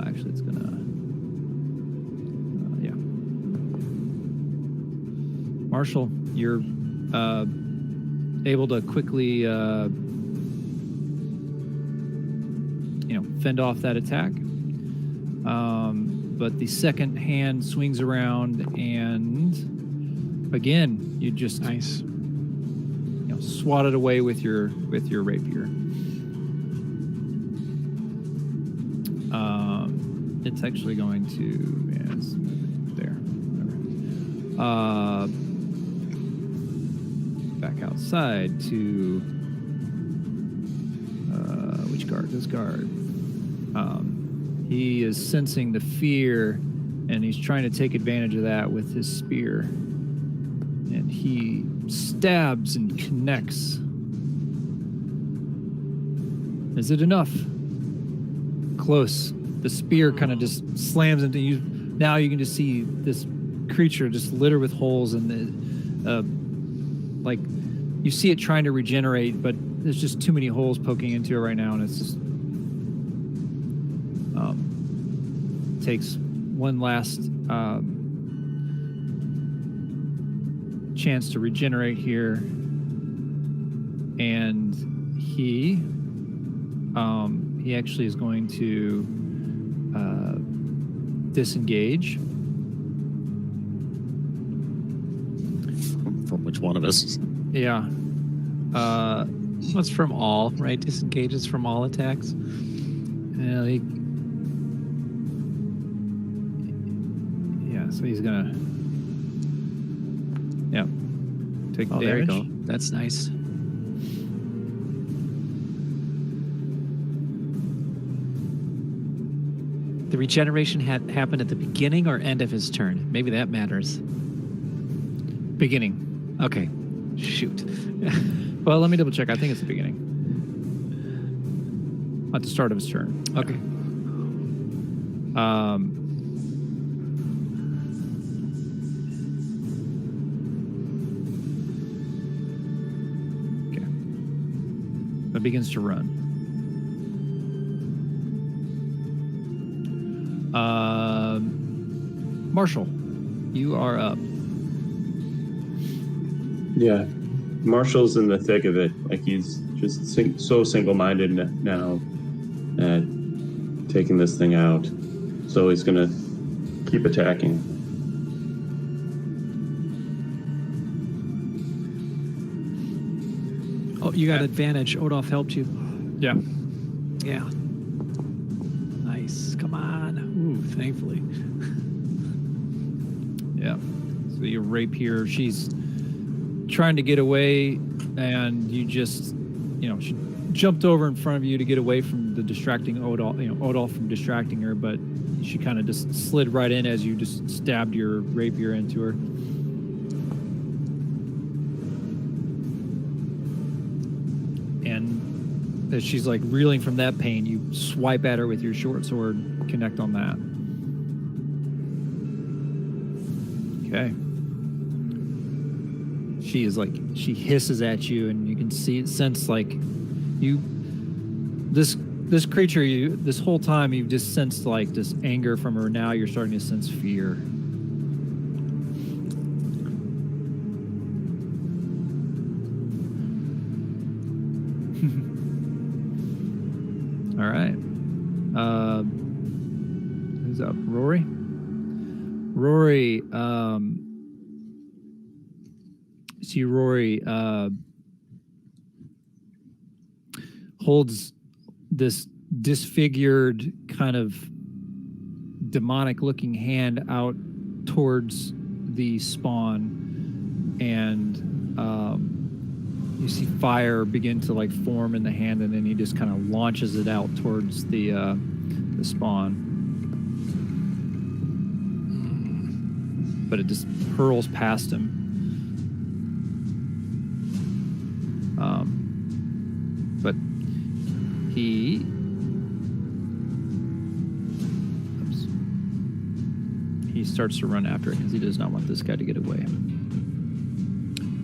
Actually, it's going to. Yeah. Marshall, you're able to quickly, fend off that attack. But the second hand swings around, and again, you just Nice. Swat it away with your rapier. It's actually going to it's there. Whatever. Back outside to which guard? This guard. He is sensing the fear, and he's trying to take advantage of that with his spear. And he stabs and connects. Is it enough? Close. The spear kind of just slams into you. Now you can just see this creature just littered with holes, and like you see it trying to regenerate, but there's just too many holes poking into it right now, and it's just takes one last chance to regenerate here, and he actually is going to disengage. From which one of us? Yeah. What's from all, right? Disengages from all attacks. So he's gonna take Oh, damage. there you go. That's nice. The regeneration had happened at the beginning or end of his turn. Maybe that matters. Beginning. Okay. Shoot. Well, let me double check. I think it's the beginning. At the start of his turn. Okay. Okay. It begins to run. Marshall, you are up. Yeah, Marshall's in the thick of it. Like he's just so single-minded now at taking this thing out. So he's gonna keep attacking. Oh, you got advantage. Odolph helped you. Yeah. Yeah. Nice. Come on. Ooh, thankfully. Yeah. So your rapier, she's trying to get away, and you just, she jumped over in front of you to get away from the distracting Odolph from distracting her, but she kind of just slid right in as you just stabbed your rapier into her. And as she's like reeling from that pain, you swipe at her with your short sword, connect on that. Okay. She hisses at you, and you can sense like this creature, this whole time you've just sensed like this anger from her. Now you're starting to sense fear. All right. Who's up? Rory? Rory, see Rory holds this disfigured kind of demonic looking hand out towards the spawn, and you see fire begin to like form in the hand, and then he just kind of launches it out towards the spawn. But it just hurls past him. But he starts to run after it because he does not want this guy to get away.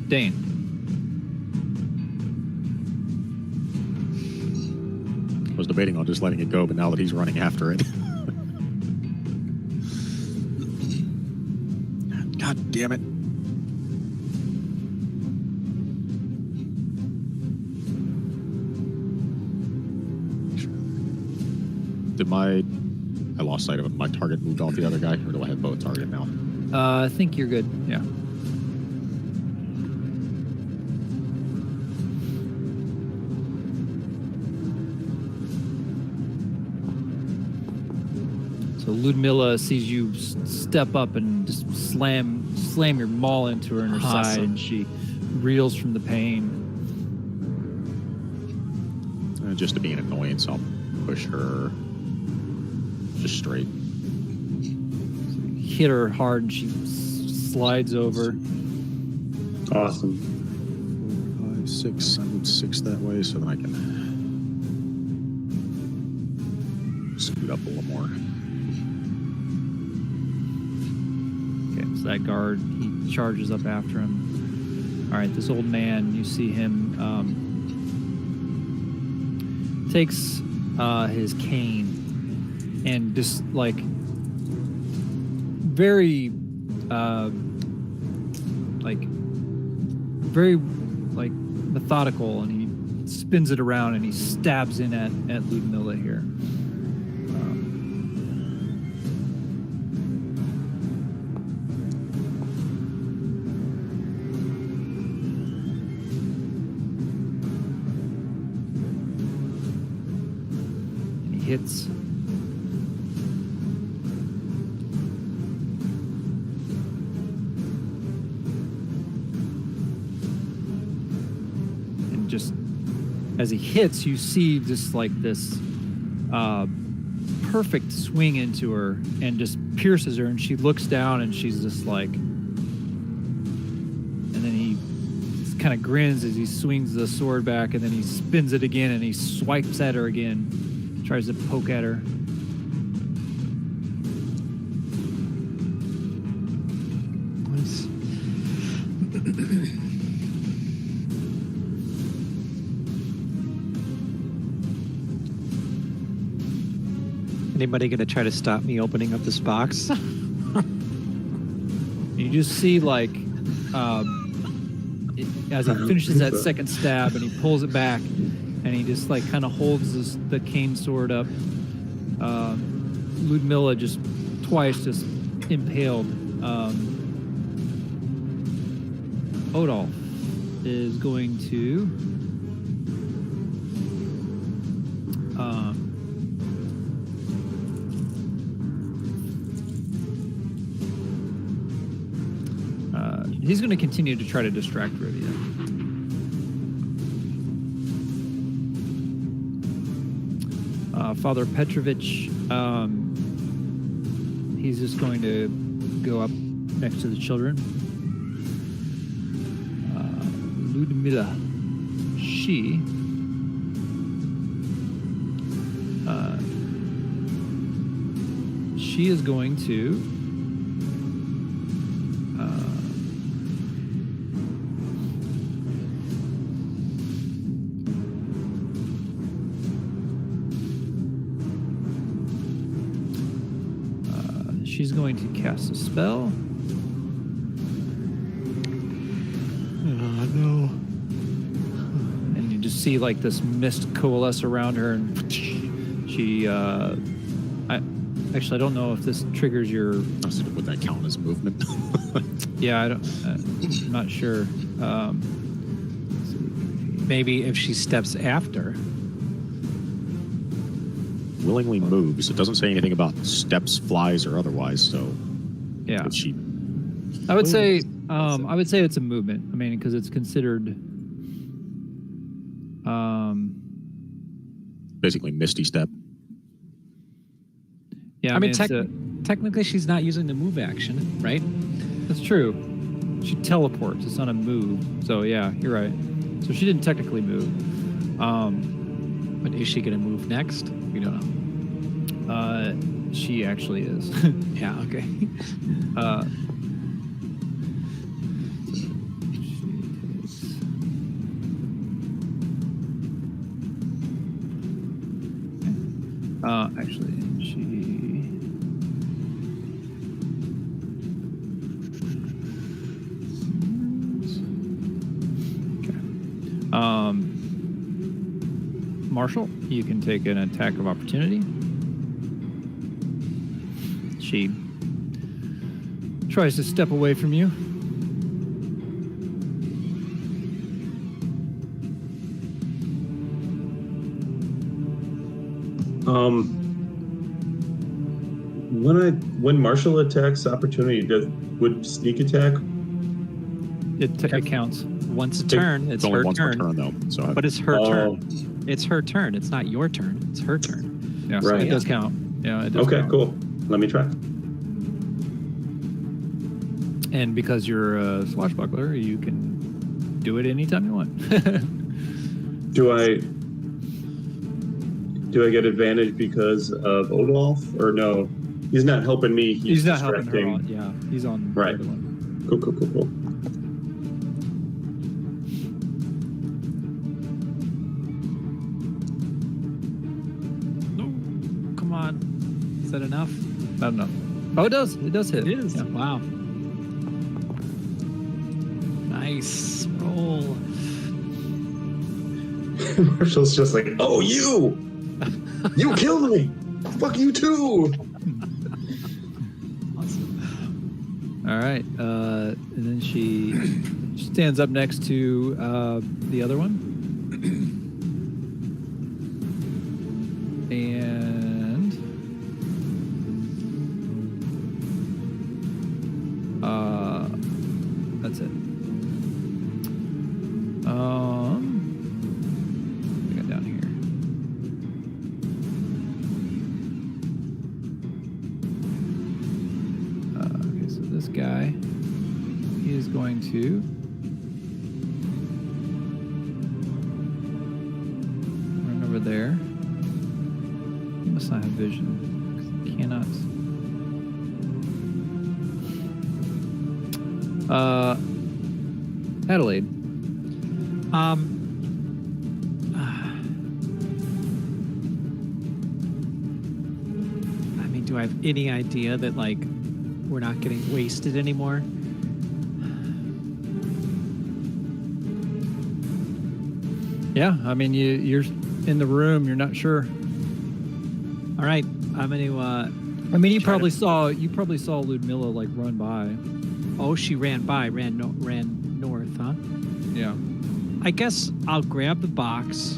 Dane. I was debating on just letting it go, but now that he's running after it. God damn it. I lost sight of it. My target moved off the other guy, or do I have both target now? I think you're good. Yeah. So Ludmilla sees you step up and just slam your maul into her in her side, and she reels from the pain. Just to be an annoyance, I'll push her just straight. Hit her hard, and she slides over. Awesome. 4, 5, 6. I moved 6 that way, so then I can scoot up a little more. Okay, so that guard, he charges up after him. All right, this old man, you see him takes his cane and just like very methodical, and he spins it around and he stabs in at Ludmilla here. Hits. And just as he hits, you see just like this perfect swing into her and just pierces her, and she looks down and she's just like, and then he kind of grins as he swings the sword back, and then he spins it again and he swipes at her again, tries to poke at her. Anybody gonna try to stop me opening up this box? You just see like as he finishes that second stab and he pulls it back and he just like kind of holds the cane sword up. Ludmilla just twice just impaled. Odolf is going to he's going to continue to try to distract Rivia. Father Petrovich, he's just going to go up next to the children. Ludmilla, she is going to she's going to cast a spell. No. And you just see like this mist coalesce around her, and she I don't know if this triggers your. Would that count as movement? Yeah, I'm not sure. Maybe if she steps after. Willingly moves. It doesn't say anything about steps, flies, or otherwise. So yeah, if she. I would say it's a movement. I mean, because it's considered. Basically, misty step. Yeah, I mean technically she's not using the move action, right? that's true. She teleports. It's not a move. So yeah, you're right. So she didn't technically move. But is she gonna move next? We don't know. She actually is. Yeah. Okay. Actually, she. Okay. Marshall, you can take an attack of opportunity. She tries to step away from you. When Marshall attacks opportunity, would sneak attack? It counts. Once a turn, it's only her once per turn. turn, though. So But it's her turn. It's her turn. It's not your turn. It's her turn. Yeah, so Right. it does count. Yeah, it does Okay, count. cool. Let me try. And because you're a swashbuckler, you can do it anytime you want. Do I get advantage because of Odolf, or no? He's not helping me. He's not helping her distracting. out. Yeah, he's on the Right. other one. Cool. No. Come on. Is that enough? Not enough. Oh, it does. It does hit. It is. Yeah. Wow. Nice roll. Marshall's just like, oh, you killed me. Fuck you too. All right. And then she stands up next to the other one. And that's it. We got down here. there. You must not have vision. 'Cause you cannot. Adelaide. I mean, do I have any idea that like we're not getting wasted anymore? Yeah, I mean you're in the room. You're not sure. All right, I'm gonna. I mean, you probably saw Ludmilla like run by. Oh, she ran north, huh? Yeah. I guess I'll grab the box.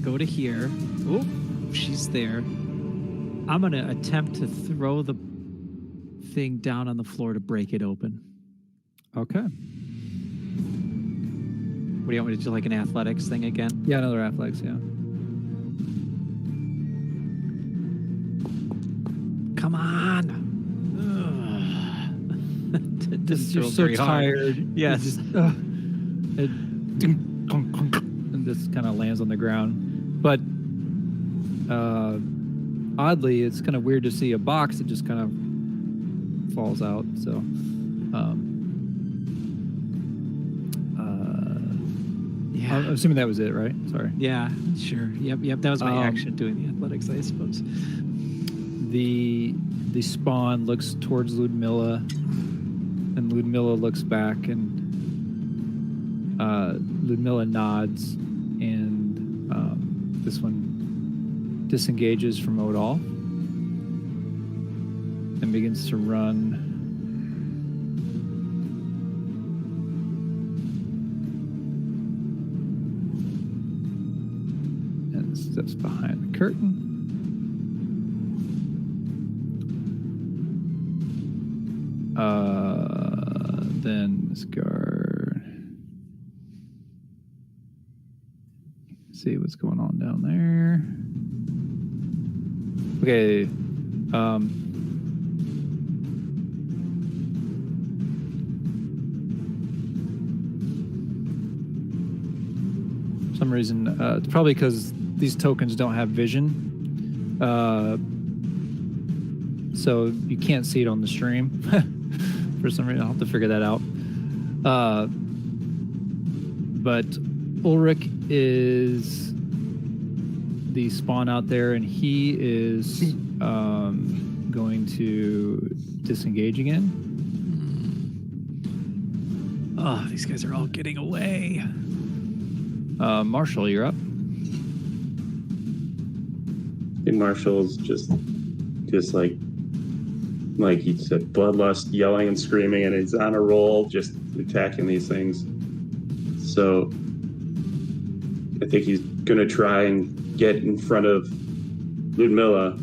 Go to here. Oh, she's there. I'm gonna attempt to throw the thing down on the floor to break it open. Okay. What do you want me to do, like an athletics thing again? Yeah, another athletics. Yeah. Come on. You're so tired. Yes. And this kind of lands on the ground. But oddly, it's kind of weird to see a box that just kind of falls out. So, yeah. I'm assuming that was it, right? Sorry. Yeah, sure. Yep. That was my action doing the athletics, I suppose. The spawn looks towards Ludmilla, and Ludmilla looks back, and Ludmilla nods, and this one disengages from Odal and begins to run. And steps behind the curtain. Then this guard. See what's going on down there. Okay. For some reason, it's probably because these tokens don't have vision. So you can't see it on the stream. For some reason, I'll have to figure that out. But Ulrich is the spawn out there, and he is going to disengage again. Oh, these guys are all getting away. Marshall, you're up. And Marshall's just like he said, bloodlust, yelling and screaming, and he's on a roll, just attacking these things. So I think he's gonna try and get in front of Ludmilla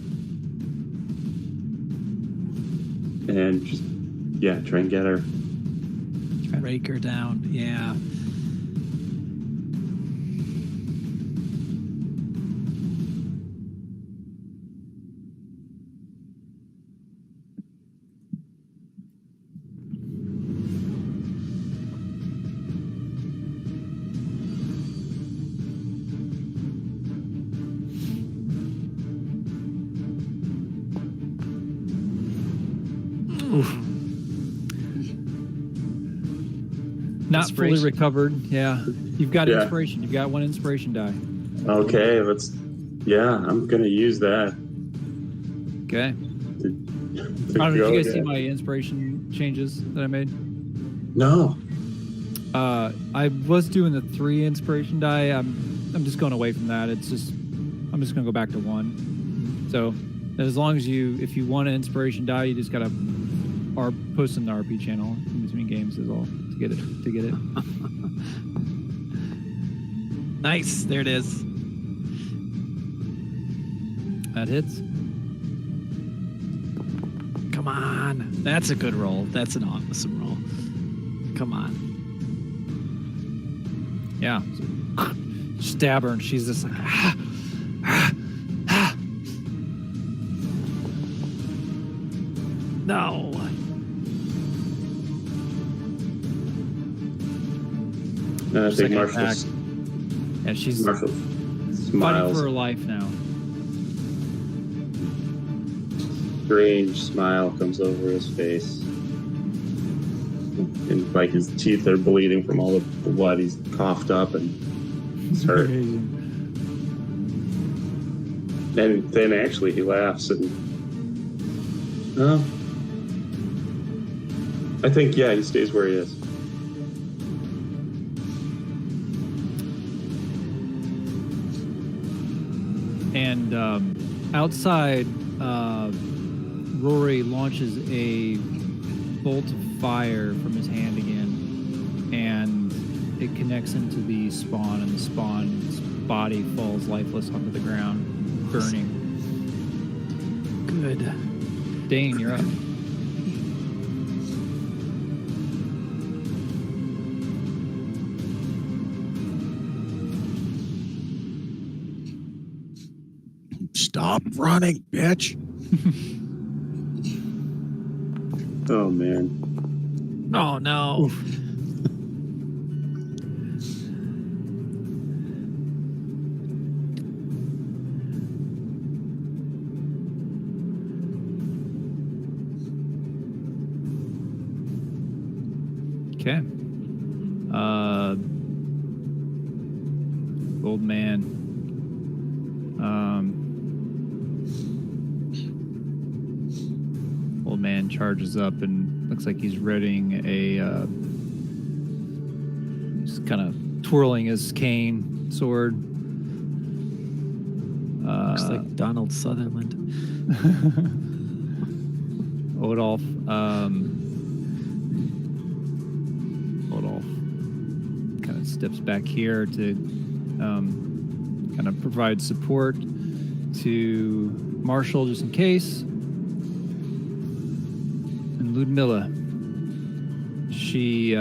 and just try and get her. Break her down. Yeah. Not fully recovered. Yeah. You've got inspiration. You've got one inspiration die. Okay, I'm gonna use that. Okay. I don't know, did you guys see my inspiration changes that I made? No. I was doing the 3 inspiration die. I'm just going away from that. I'm just gonna go back to 1. So as long as if you want an inspiration die, you just gotta post in the RP channel in between games is all to get it. Nice. There it is. That hits. Come on. That's a good roll. That's an awesome roll. Come on. Yeah. Stab her, and she's just like, No. I think Marshall's Yeah, she's Marshall fighting smiles. for her life now. Strange smile comes over his face. And like his teeth are bleeding from all the blood he's coughed up and he's hurt. And then actually he laughs and I think he stays where he is. And outside, Rory launches a bolt of fire from his hand again, and it connects into the spawn, and the spawn's body falls lifeless onto the ground, burning. Good. Dane, you're up. Stop running, bitch. Oh man. Oh no. Oof. Okay. Old man. Old man charges up and looks like he's readying a. He's kind of twirling his cane sword. Looks like Donald Sutherland. Odolph. Odolph kind of steps back here to kind of provide support to Marshall just in case. And Ludmilla, she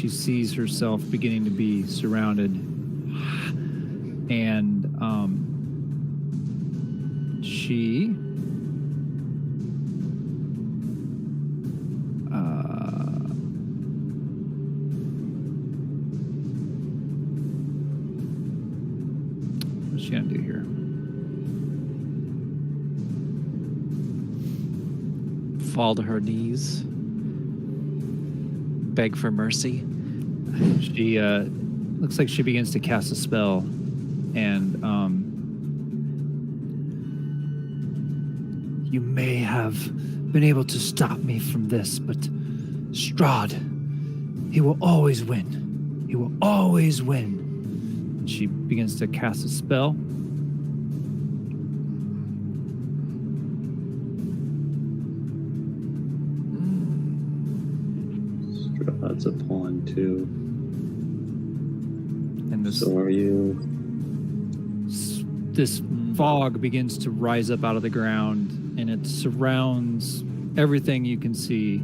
sees herself beginning to be surrounded, and she what's she gonna do here? Fall to her knees. Beg for mercy. She looks like she begins to cast a spell, and you may have been able to stop me from this, but Strahd, he will always win. He will always win. And she begins to cast a spell. Strahd's a pawn too. And this So are you. this fog begins to rise up out of the ground, and it surrounds everything you can see.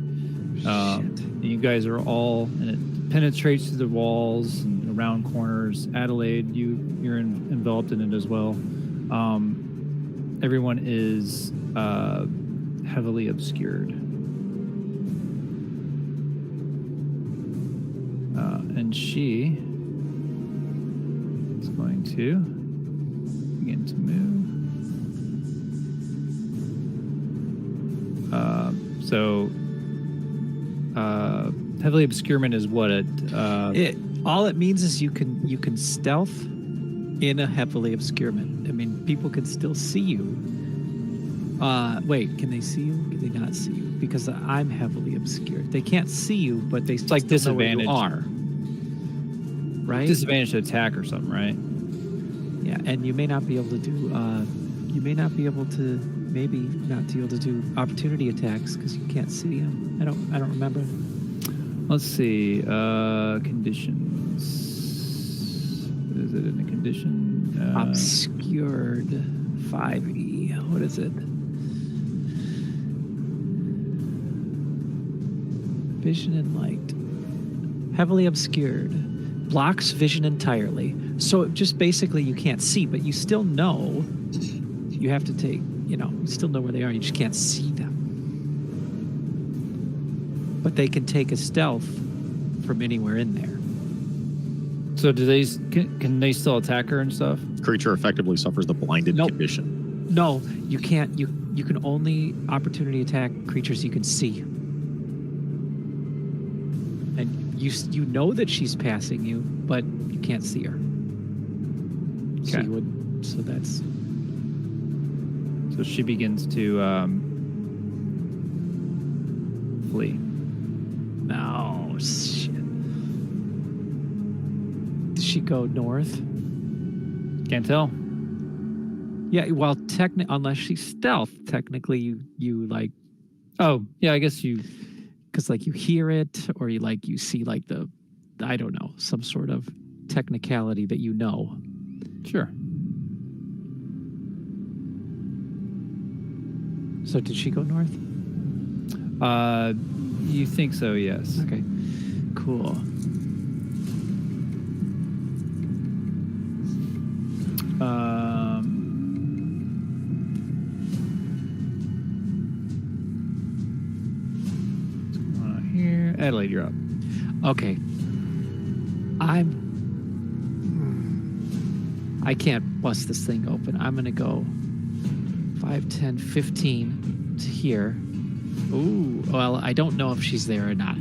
And you guys are all, and it penetrates through the walls and around corners. Adelaide, you're enveloped in it as well. Everyone is heavily obscured. And she is going to begin to move. Heavily obscurement is what it. All it means is you can stealth in a heavily obscurement. I mean, people can still see you. Wait, can they see you? Can they not see you? Because I'm heavily obscured. They can't see you, but they still like know where you disadvantage. are. Right? Disadvantage to attack or something, right? Yeah, and you may not be able to do. You may not be able to. Maybe not be able to do opportunity attacks because you can't see them. I don't remember. Let's see. Conditions. Is it in a condition? Obscured 5e. What is it? Vision and light. Heavily obscured. Blocks vision entirely. So just basically you can't see, but you still know you have to take, you still know where they are. You just can't see them. But they can take a stealth from anywhere in there. So do they can they still attack her and stuff? Creature effectively suffers the blinded Nope. condition. No, you can't. You can only opportunity attack creatures you can see. And you know that she's passing you, but you can't see her. So Okay. you would. So that's. So she begins to flee. No shit. Does she go north? Can't tell. Yeah. Well, unless she's stealth, technically you like. Oh, yeah, I guess you... Because like you hear it, or you see like the, I don't know, some sort of technicality that you know. Sure. So did she go north? You think so, yes. Okay, cool. Here. Adelaide, you're up. Okay. I can't bust this thing open. I'm going to go 5, 10, 15 to here. Ooh, well, I don't know if she's there or not,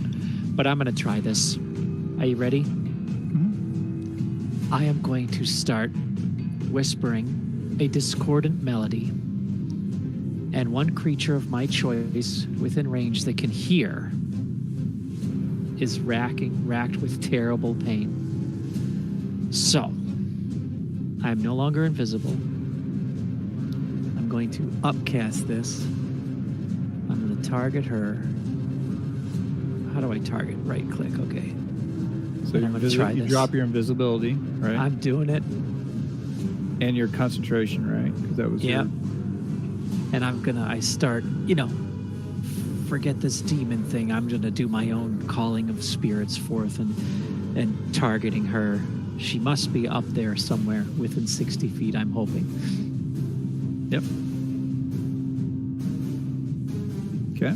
but I'm going to try this. Are you ready? Mm-hmm. I am going to start whispering a discordant melody, and one creature of my choice within range that can hear is racked with terrible pain. So, I'm no longer invisible. I'm going to upcast this. I'm going to target her. How do I target? Right click, okay. So I'm gonna try you this. drop your invisibility, right? I'm doing it. And your concentration, right? Because that was Yeah. your... And I start, forget this demon thing. I'm going to do my own calling of spirits forth and targeting her. She must be up there somewhere within 60 feet, I'm hoping. Yep. Okay.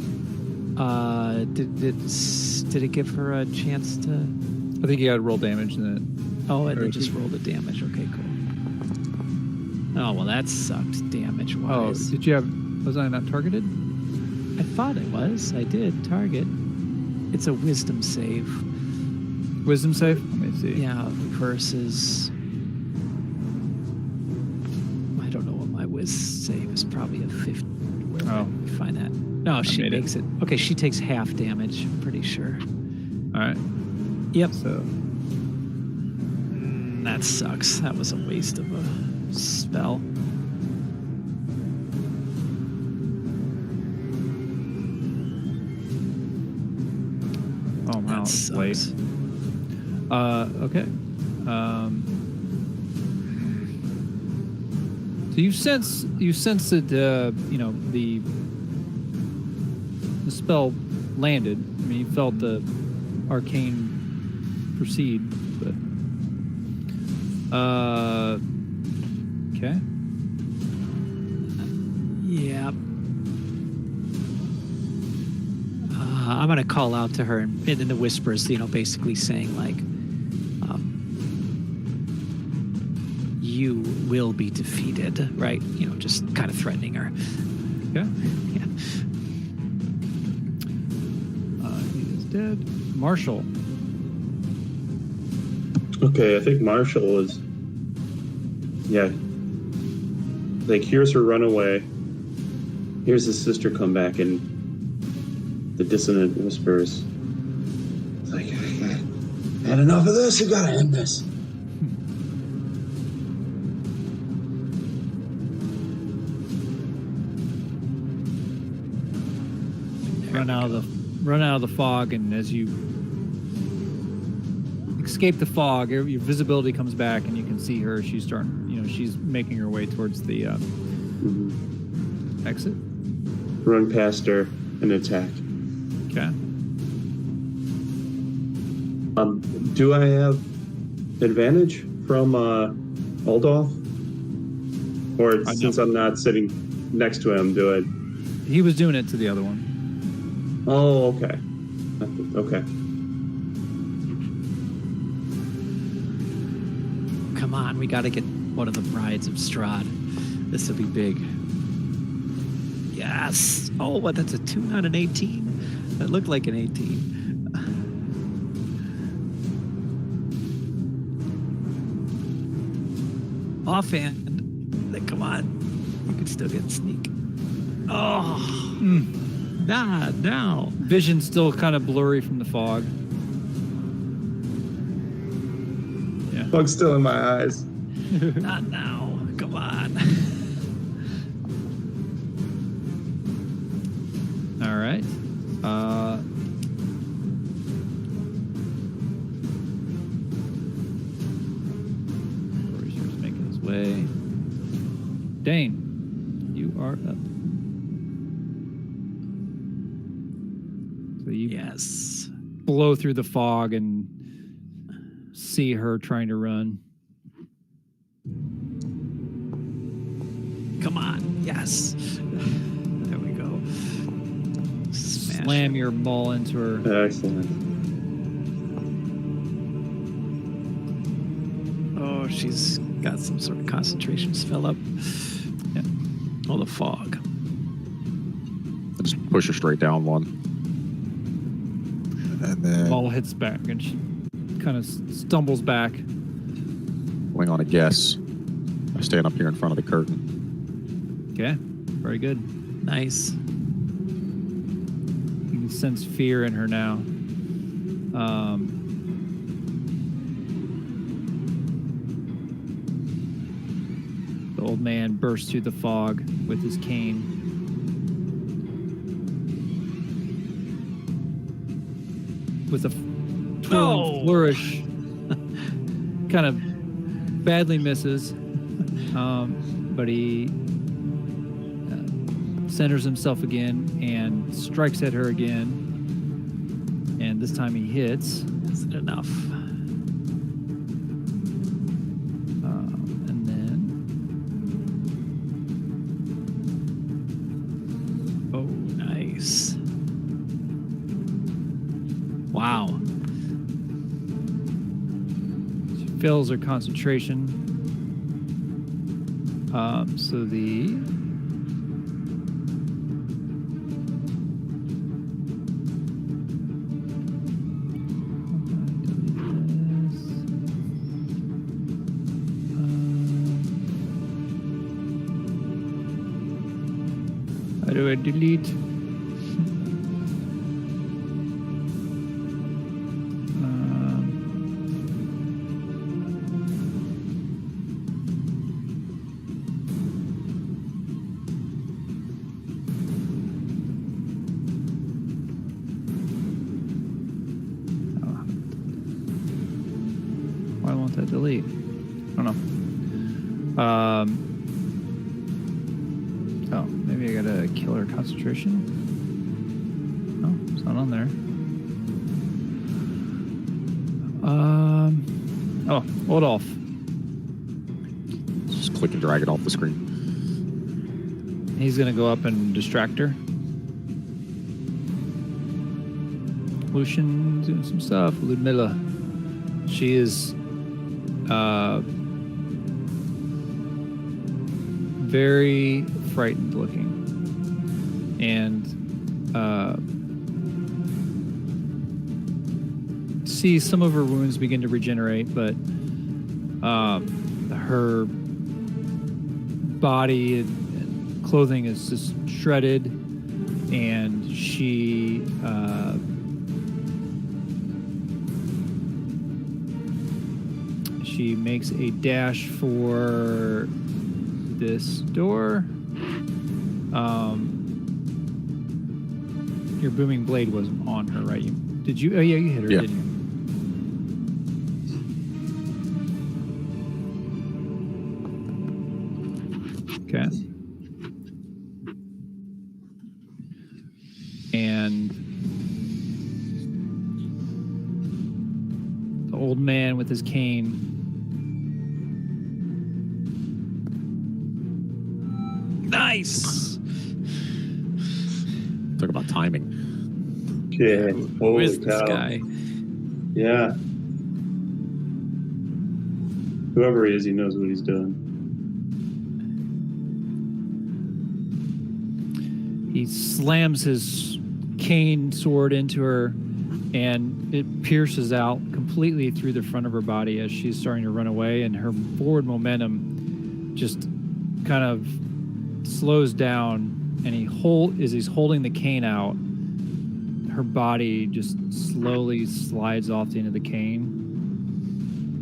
Did it give her a chance to... I think you got to roll damage in it. Oh, and Or they just you- rolled the damage. Okay, cool. Oh, well, that sucked damage-wise. Oh, did you have... Was I not targeted? I thought it was. I did target. It's a wisdom save. Wisdom save? Let me see. Yeah, versus... I don't know what my save is. Probably a 50. Where would Oh. I find that? No, she made it. makes it. Okay, she takes half damage. I'm pretty sure. All right. Yep. So... That sucks. That was a waste of a spell. Oh, wow. That It's late. sucks. Okay. So you sense that the spell landed. I mean, you felt the arcane proceed, but okay. Yeah. I'm gonna call out to her and in the whispers, basically saying like, "You will be defeated," right? Just kind of threatening her. Okay. Yeah. He is dead. Marshall. Okay, I think Marshall is. Yeah. Like, hears her run away. Hears his sister come back, and the dissonant whispers. It's like, I had enough of this. You gotta end this. Run out of the fog, and as you escape the fog, your visibility comes back, and you can see her. She's she's making her way towards the exit. Run past her and attack. Okay. Do I have advantage from Oldolf? Or No. since I'm not sitting next to him, do I? He was doing it to the other one. Oh, okay. Okay. come on. We got to get one of the brides of Strahd. This will be big. Yes. Oh, what? That's a 2, not an 18. That looked like an 18. Offhand. Come on. You can still get sneak. Oh. Nah, now. Vision's still kind of blurry from the fog. Yeah. Fog's still in my eyes. Not now. Come on. All right. Starts making his way. Dane, you are up. So you Yes. blow through the fog and see her trying to run. Come on. Yes. There we go. Smash Slam it. your maul into her. Excellent. Oh, she's got some sort of concentration spell up. Yeah. Oh, the fog. Just push her straight down one. And then Maul hits back and she kind of stumbles back. wing on a guess. I stand up here in front of the curtain. Okay, very good. Nice. You can sense fear in her now. The old man bursts through the fog with his cane. With a twirling flourish, kind of badly misses, but he centers himself again and strikes at her again. And this time he hits. Isn't enough. And then, Oh, nice. Wow. she fails her concentration. So the how do I delete? Why won't that delete? I don't know. Oh, maybe I gotta kill her concentration. No, it's not on there. Oh, Odolph. Just click and drag it off the screen. He's gonna go up and distract her. Lucian doing some stuff. Ludmilla. She is very frightened looking. And see some of her wounds begin to regenerate, but her body and clothing is just shredded, and she makes a dash for this door. Your booming blade wasn't on her, right? Did you? Oh yeah, you hit her, Yeah. didn't you? Okay. And the old man with his cane Nice. Talk about timing. Yeah. Who Holy is this cow. guy? Yeah. Whoever he is, he knows what he's doing. He slams his cane sword into her, and it pierces out completely through the front of her body as she's starting to run away, and her forward momentum just kind of slows down, and he's holding the cane out, her body just slowly slides off the end of the cane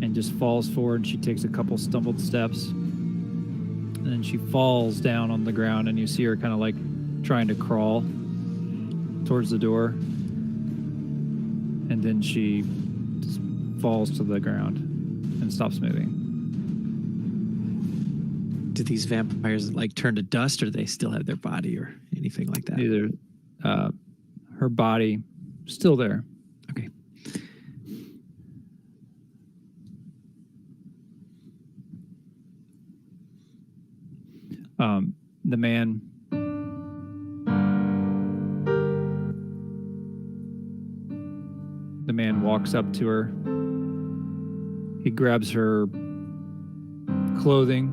and just falls forward, and she takes a couple stumbled steps, and then she falls down on the ground, and you see her kind of like trying to crawl towards the door, and then she just falls to the ground and stops moving. Do these vampires like turn to dust, or do they still have their body or anything like that? Either her body still there. Okay. The man walks up to her. He grabs her clothing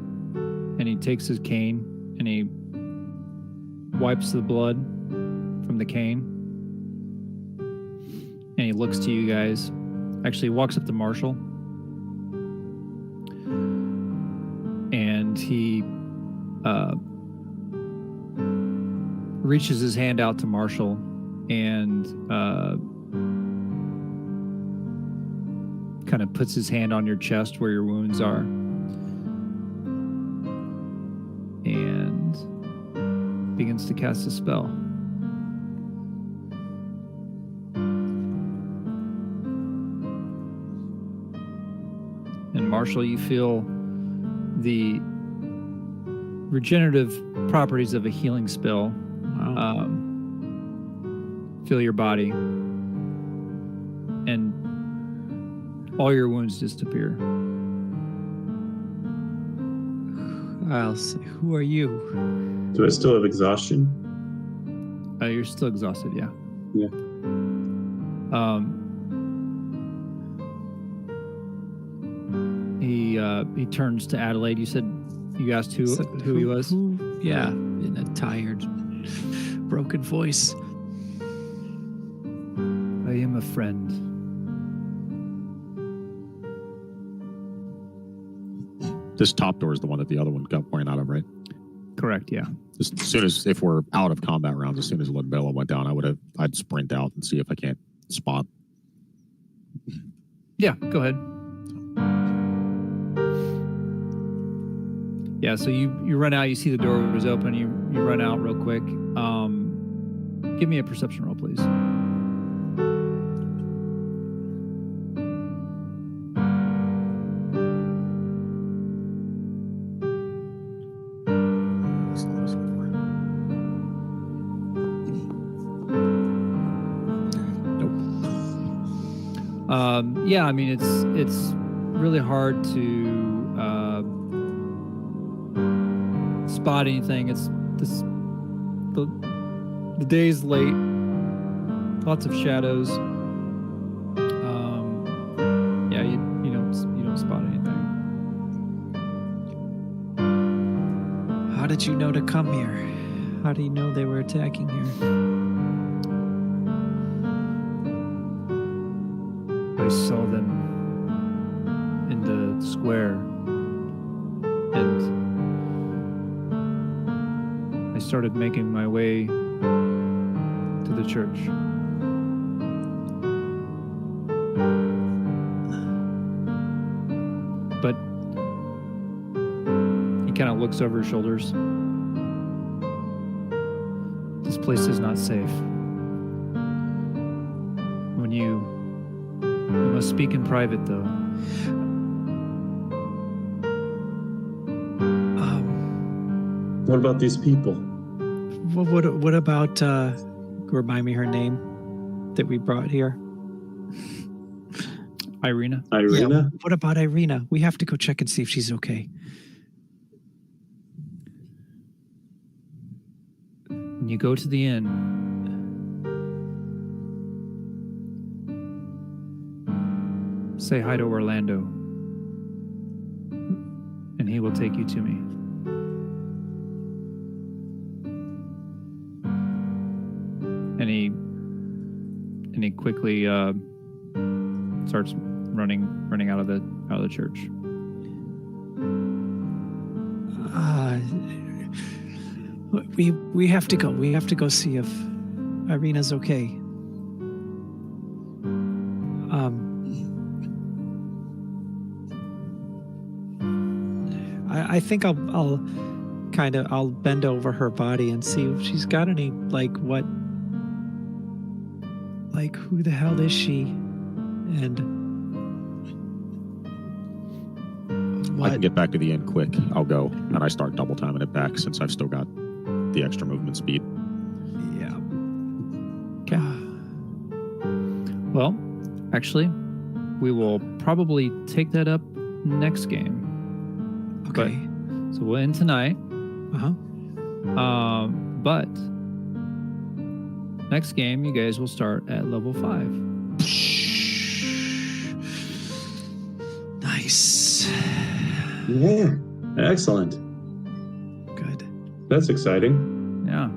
and he takes his cane and he wipes the blood from the cane. And he looks to you guys. Actually, he walks up to Marshall. And he reaches his hand out to Marshall and kind of puts his hand on your chest where your wounds are. And begins to cast a spell. And Marshall, you feel the regenerative properties of a healing spell. Wow. Feel your body, and all your wounds disappear. I'll say, who are you? Do I still have exhaustion? You're still exhausted, yeah. Yeah. He turns to Adelaide. You said you asked who he was? Yeah, in a tired, broken voice. I am a friend. This top door is the one that the other one got pointed out of, right? Correct, yeah. As soon as, if we're out of combat rounds, as soon as Ludmilla went down, I'd sprint out and see if I can't spot. Yeah, go ahead. Yeah, so you run out, you see the door was open, you run out real quick. Give me a perception roll, please. Yeah, I mean it's really hard to spot anything. It's the day's late, lots of shadows. Yeah, you don't spot anything. How did you know to come here? How do you know they were attacking here? I saw them in the square, and I started making my way to the church. But he kind of looks over his shoulders. This place is not safe. You must speak in private, though. What about these people? What about, remind me her name that we brought here? Irina? Irina? Yeah, what about Irina? We have to go check and see if she's okay. When you go to the inn, say hi to Orlando. he will take you to me. And he quickly starts running out of the church. We have to go. We have to go see if Irina's okay. I think I'll bend over her body and see if she's got any who the hell is she? And I can get back to the inn quick. I'll go, and I start double timing it back since I've still got the extra movement speed. Yeah. Okay. Well, actually, we will probably take that up next game. Okay. So we'll end tonight. But next game, you guys will start at level 5. Nice. Yeah. Excellent. Good. That's exciting. Yeah.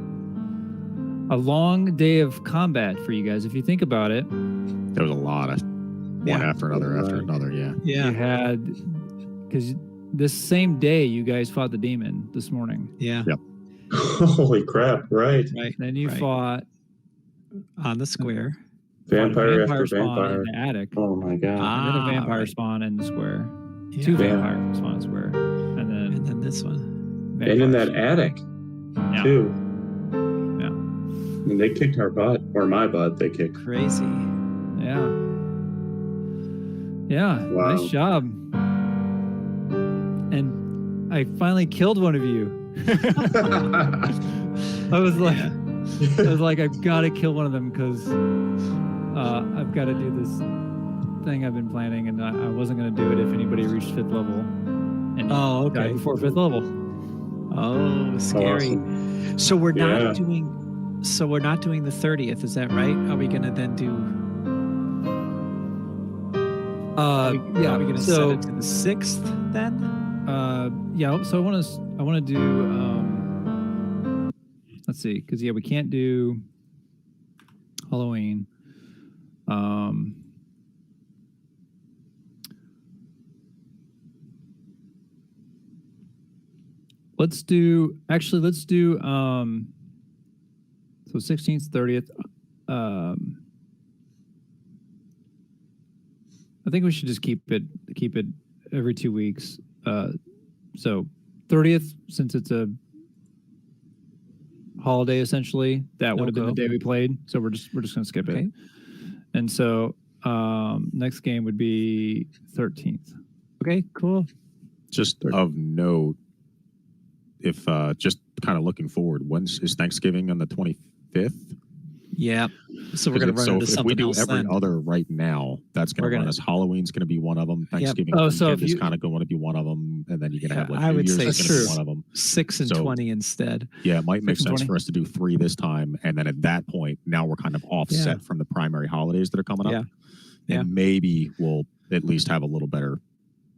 A long day of combat for you guys. If you think about it, There was a lot of one after another after another. Yeah. Yeah. you had, because this same day you guys fought the demon this morning. Yeah. Yep. Holy crap! Right. Right. Then you Right. fought On the square. Vampire after spawn vampire. in the attic. Oh my god. And then a vampire right. spawn in the square. Yeah. 2 vampire spawn in the square. And And then this one. And in that attic Yeah. too. Yeah. And they kicked our butt, or my butt. They kicked. Crazy. Yeah. Yeah. Wow. Nice job. And I finally killed one of you. I was like, I've got to kill one of them because I've got to do this thing I've been planning, and I wasn't going to do it if anybody reached 5th level. And Oh, died okay. before 5th level. Oh, scary. Awesome. So we're Yeah. not doing. So we're not doing the 30th. Is that right? Are we gonna then do? Are we gonna set it to the 6th then? Yeah. So I want to do. Let's see, because we can't do Halloween. Let's do so 16th, 30th. I think we should just keep it every 2 weeks. So 30th, since it's a holiday essentially, that would have been the day we played. So we're just gonna skip it. And so next game would be 13th. Okay, cool. Just of note, if just kind of looking forward, is Thanksgiving on the 25th? Yeah. So we're gonna run into if we something do else every then. other right now, that's going to run us. Halloween's going to be one of them. Thanksgiving so is kind of going to be one of them, and then you're going to have I New would Year's say is gonna be one of them. 6 and 20 instead. Yeah, it might make 6 and sense 20? for us to do 3 this time, and then at that point, now we're kind of offset from the primary holidays that are coming up. Yeah. And maybe we'll at least have a little better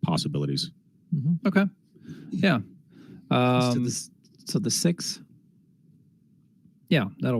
possibilities. Mm-hmm. Okay. Yeah. So the 6th. Yeah, that'll